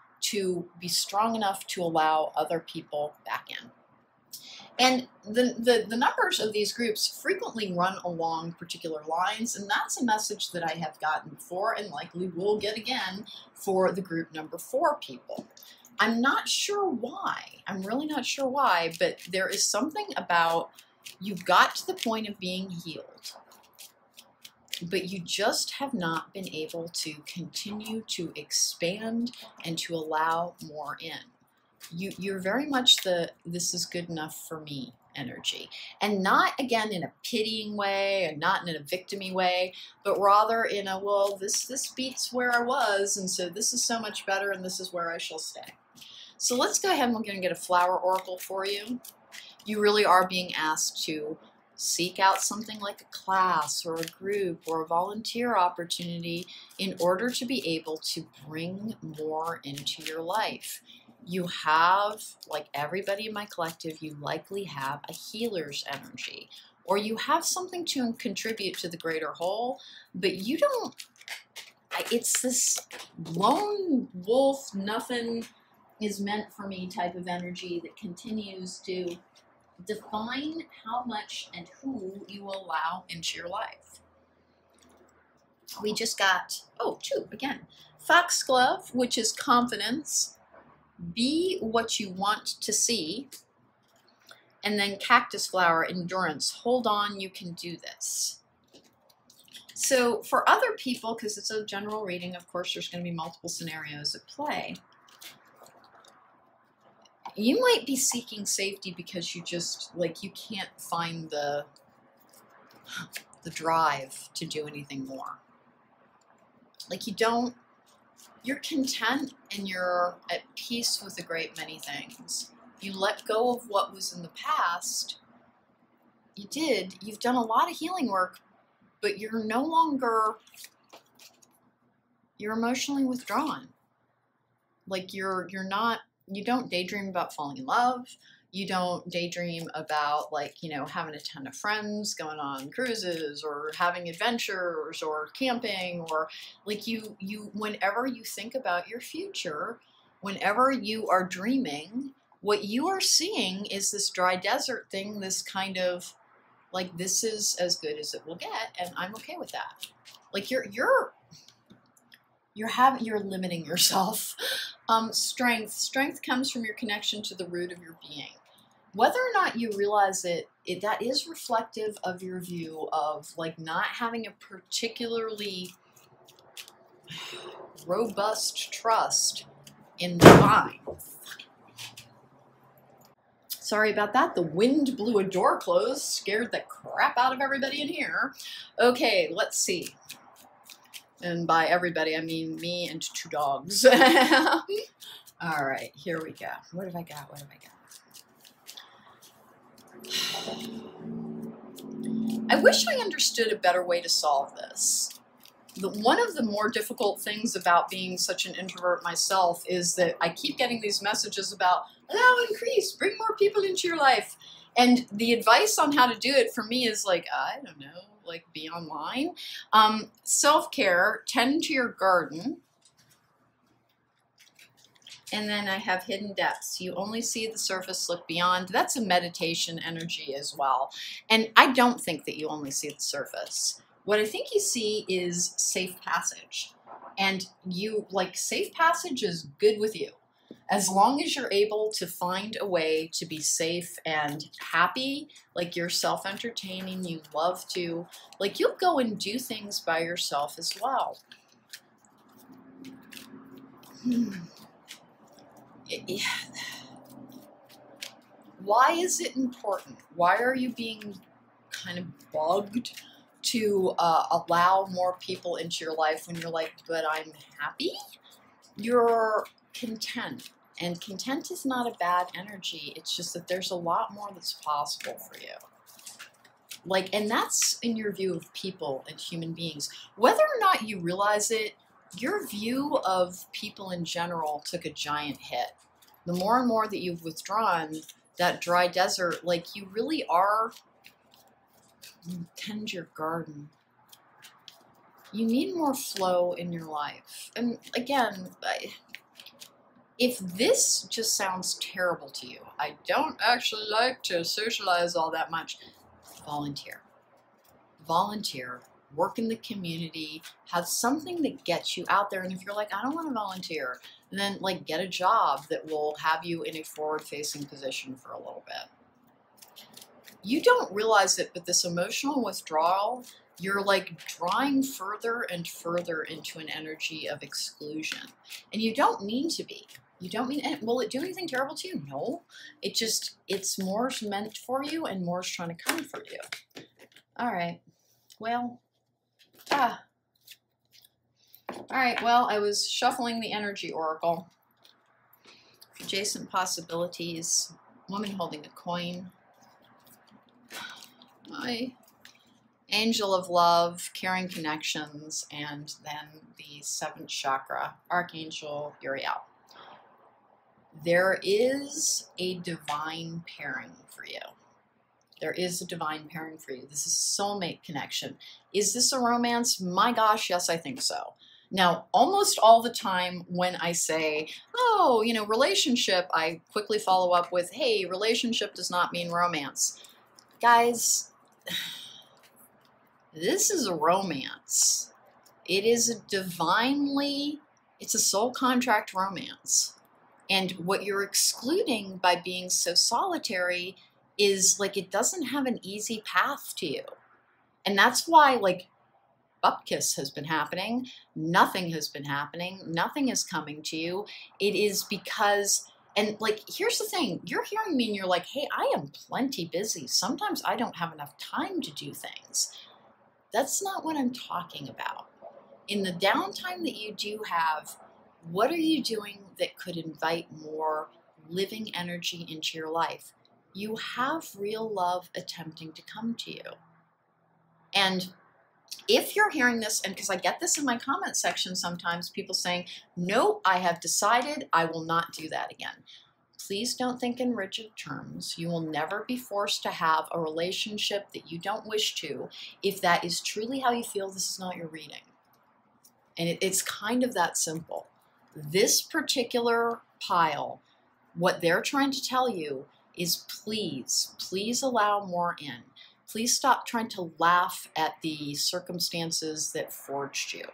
strong enough to allow other people back in. And the numbers of these groups frequently run along particular lines, and that's a message that I have gotten before and likely will get again for the group number 4 people. I'm not sure why. I'm really not sure why, but there is something about you got to the point of being healed, but you just have not been able to continue to expand and to allow more in. You're very much the this is good enough for me energy, and not again in a pitying way and not in a victimy way, but rather in a, well, this beats where I was, and so this is so much better and this is where I shall stay. So let's go ahead and we're going to get a flower oracle for you. You really are being asked to seek out something like a class or a group or a volunteer opportunity in order to be able to bring more into your life. You have, like everybody in my collective, you likely have a healer's energy, or you have something to contribute to the greater whole, but you don't, it's this lone wolf, nothing is meant for me type of energy that continues to define how much and who you will allow into your life. We just got, 2 again. Foxglove, which is confidence. Be what you want to see. And then cactus flower, endurance. Hold on, you can do this. So for other people, because it's a general reading, of course, there's going to be multiple scenarios at play. You might be seeking safety because you just, like, you can't find the drive to do anything more. Like, you're content and you're at peace with a great many things. You let go of what was in the past. You've done a lot of healing work, but you're no longer, you're emotionally withdrawn. Like, you don't daydream about falling in love. You don't daydream about, like, having a ton of friends, going on cruises or having adventures or camping, or like whenever you think about your future, whenever you are dreaming, what you are seeing is this dry desert thing, this kind of like, this is as good as it will get, and I'm okay with that. Like, you're limiting yourself. Strength comes from your connection to the root of your being. Whether or not you realize it, that is reflective of your view of, like, not having a particularly robust trust in the divine. Sorry about that. The wind blew a door closed, scared the crap out of everybody in here. Okay, let's see. And by everybody, I mean me and 2 dogs. All right, here we go. What have I got? I wish I understood a better way to solve this. One of the more difficult things about being such an introvert myself is that I keep getting these messages about, allow increase, bring more people into your life. And the advice on how to do it for me is like, I don't know, like, be online. Self-care, tend to your garden. And then I have hidden depths. You only see the surface, look beyond. That's a meditation energy as well. And I don't think that you only see the surface. What I think you see is safe passage. And safe passage is good with you. As long as you're able to find a way to be safe and happy, like you're self-entertaining, you love to, like you'll go and do things by yourself as well. Why is it important? Why are you being kind of bugged to allow more people into your life when you're like, but I'm happy? You're content. And content is not a bad energy. It's just that there's a lot more that's possible for you. Like, and that's in your view of people and human beings. Whether or not you realize it, your view of people in general took a giant hit. The more and more that you've withdrawn, that dry desert, like you really are, tend your garden. You need more flow in your life. And again, if this just sounds terrible to you, I don't actually like to socialize all that much, volunteer. Volunteer, work in the community, have something that gets you out there. And if you're like, I don't want to volunteer, then like get a job that will have you in a forward-facing position for a little bit. You don't realize it, but this emotional withdrawal, you're like drawing further and further into an energy of exclusion. And you don't mean to be. You don't mean, will it do anything terrible to you? No. It just, it's more meant for you and more is trying to comfort you. All right. Well, all right. Well, I was shuffling the energy oracle. Adjacent possibilities. Woman holding a coin. My angel of love, caring connections, and then the 7th chakra, Archangel Uriel. There is a divine pairing for you. There is a divine pairing for you. This is soulmate connection. Is this a romance? My gosh, yes, I think so. Now, almost all the time when I say, oh, you know, relationship, I quickly follow up with, hey, relationship does not mean romance. Guys, this is a romance. It is a divinely, it's a soul contract romance. And what you're excluding by being so solitary is like it doesn't have an easy path to you. And that's why like bupkis has been happening. Nothing has been happening. Nothing is coming to you. It is because, and like, here's the thing. You're hearing me and you're like, hey, I am plenty busy. Sometimes I don't have enough time to do things. That's not what I'm talking about. In the downtime that you do have, what are you doing that could invite more living energy into your life? You have real love attempting to come to you. And if you're hearing this, and because I get this in my comment section sometimes, people saying, no, I have decided I will not do that again. Please don't think in rigid terms. You will never be forced to have a relationship that you don't wish to. If that is truly how you feel, this is not your reading. And it's kind of that simple. This particular pile, what they're trying to tell you is please allow more in. Please stop trying to laugh at the circumstances that forged you.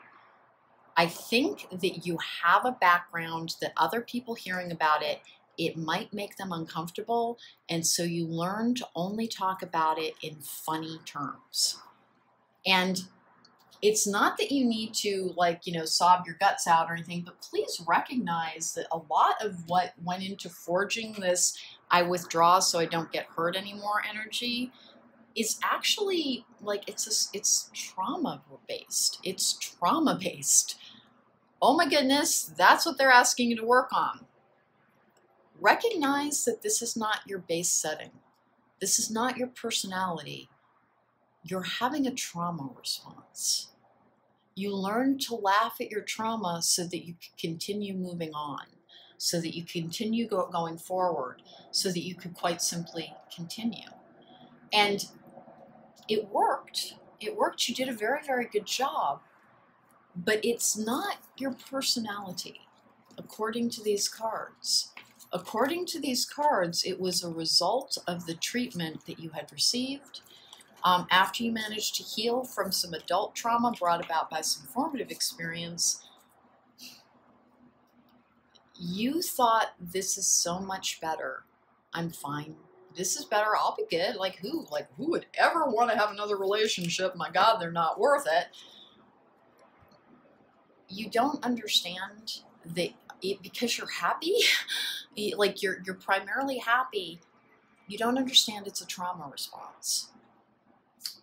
I think that you have a background that other people hearing about it, it might make them uncomfortable. And so you learn to only talk about it in funny terms. And it's not that you need to like, you know, sob your guts out or anything, but please recognize that a lot of what went into forging this, I withdraw so I don't get hurt anymore energy, is actually like, it's trauma based. It's trauma based. Oh my goodness, that's what they're asking you to work on. Recognize that this is not your base setting. This is not your personality. You're having a trauma response. You learn to laugh at your trauma so that you can continue moving on, so that you continue going forward, so that you could quite simply continue. And it worked. It worked. You did a very, very good job. But it's not your personality, according to these cards. According to these cards, it was a result of the treatment that you had received after you managed to heal from some adult trauma brought about by some formative experience. You thought, this is so much better. I'm fine. This is better. I'll be good. Like who would ever want to have another relationship? My God, they're not worth it. You don't understand that because you're happy, like you're primarily happy, you don't understand it's a trauma response.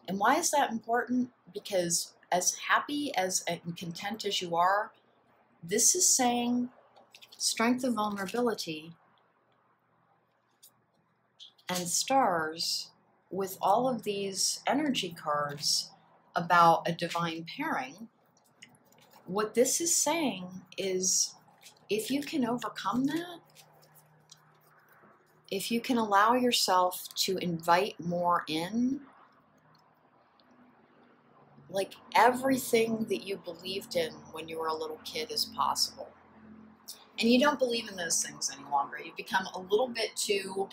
And why is that important? Because as happy as and content as you are, this is saying strength of vulnerability and stars with all of these energy cards about a divine pairing. What this is saying is, if you can overcome that, if you can allow yourself to invite more in, like everything that you believed in when you were a little kid is possible. And you don't believe in those things any longer. You've become a little bit too,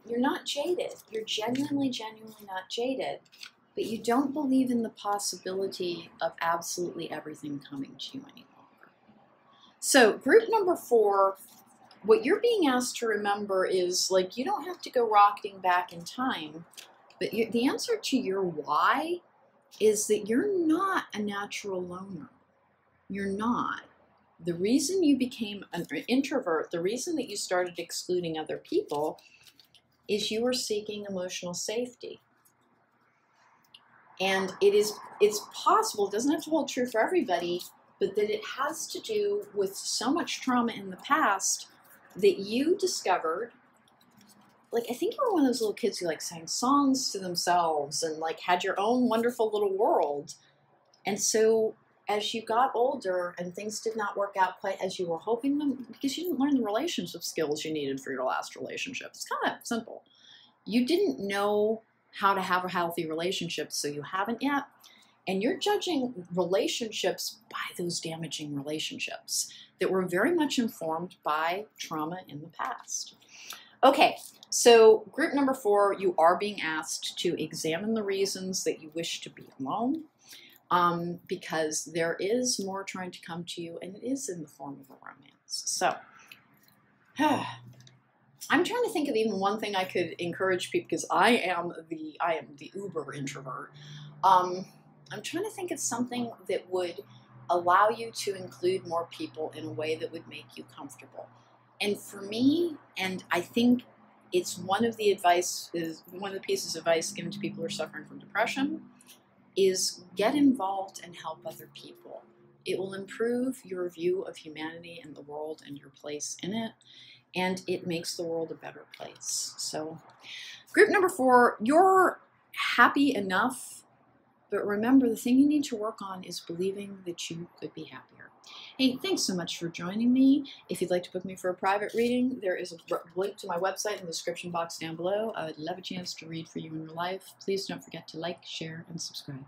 you're not jaded. You're genuinely not jaded. But you don't believe in the possibility of absolutely everything coming to you any longer. So group number 4, what you're being asked to remember is, like, you don't have to go rocketing back in time, but the answer to your why is that you're not a natural loner. You're not. The reason you became an introvert, the reason that you started excluding other people, is you were seeking emotional safety. And it's possible, it doesn't have to hold true for everybody, but that it has to do with so much trauma in the past that you discovered. Like, I think you were one of those little kids who like sang songs to themselves and like had your own wonderful little world. And so as you got older and things did not work out quite as you were hoping them, because you didn't learn the relationship skills you needed for your last relationship. It's kind of simple. You didn't know how to have a healthy relationship, so you haven't yet. And you're judging relationships by those damaging relationships that were very much informed by trauma in the past. Okay, so group number 4, you are being asked to examine the reasons that you wish to be alone, because there is more trying to come to you, and it is in the form of a romance. So, I'm trying to think of even one thing I could encourage people, because I am the uber introvert. I'm trying to think of something that would allow you to include more people in a way that would make you comfortable. And for me, and I think it's one of the pieces of advice given to people who are suffering from depression, is get involved and help other people. It will improve your view of humanity and the world and your place in it. And it makes the world a better place. So group number 4, you're happy enough, but remember, the thing you need to work on is believing that you could be happier. Hey, thanks so much for joining me. If you'd like to book me for a private reading, there is a link to my website in the description box down below. I would love a chance to read for you in real life. Please don't forget to like, share, and subscribe.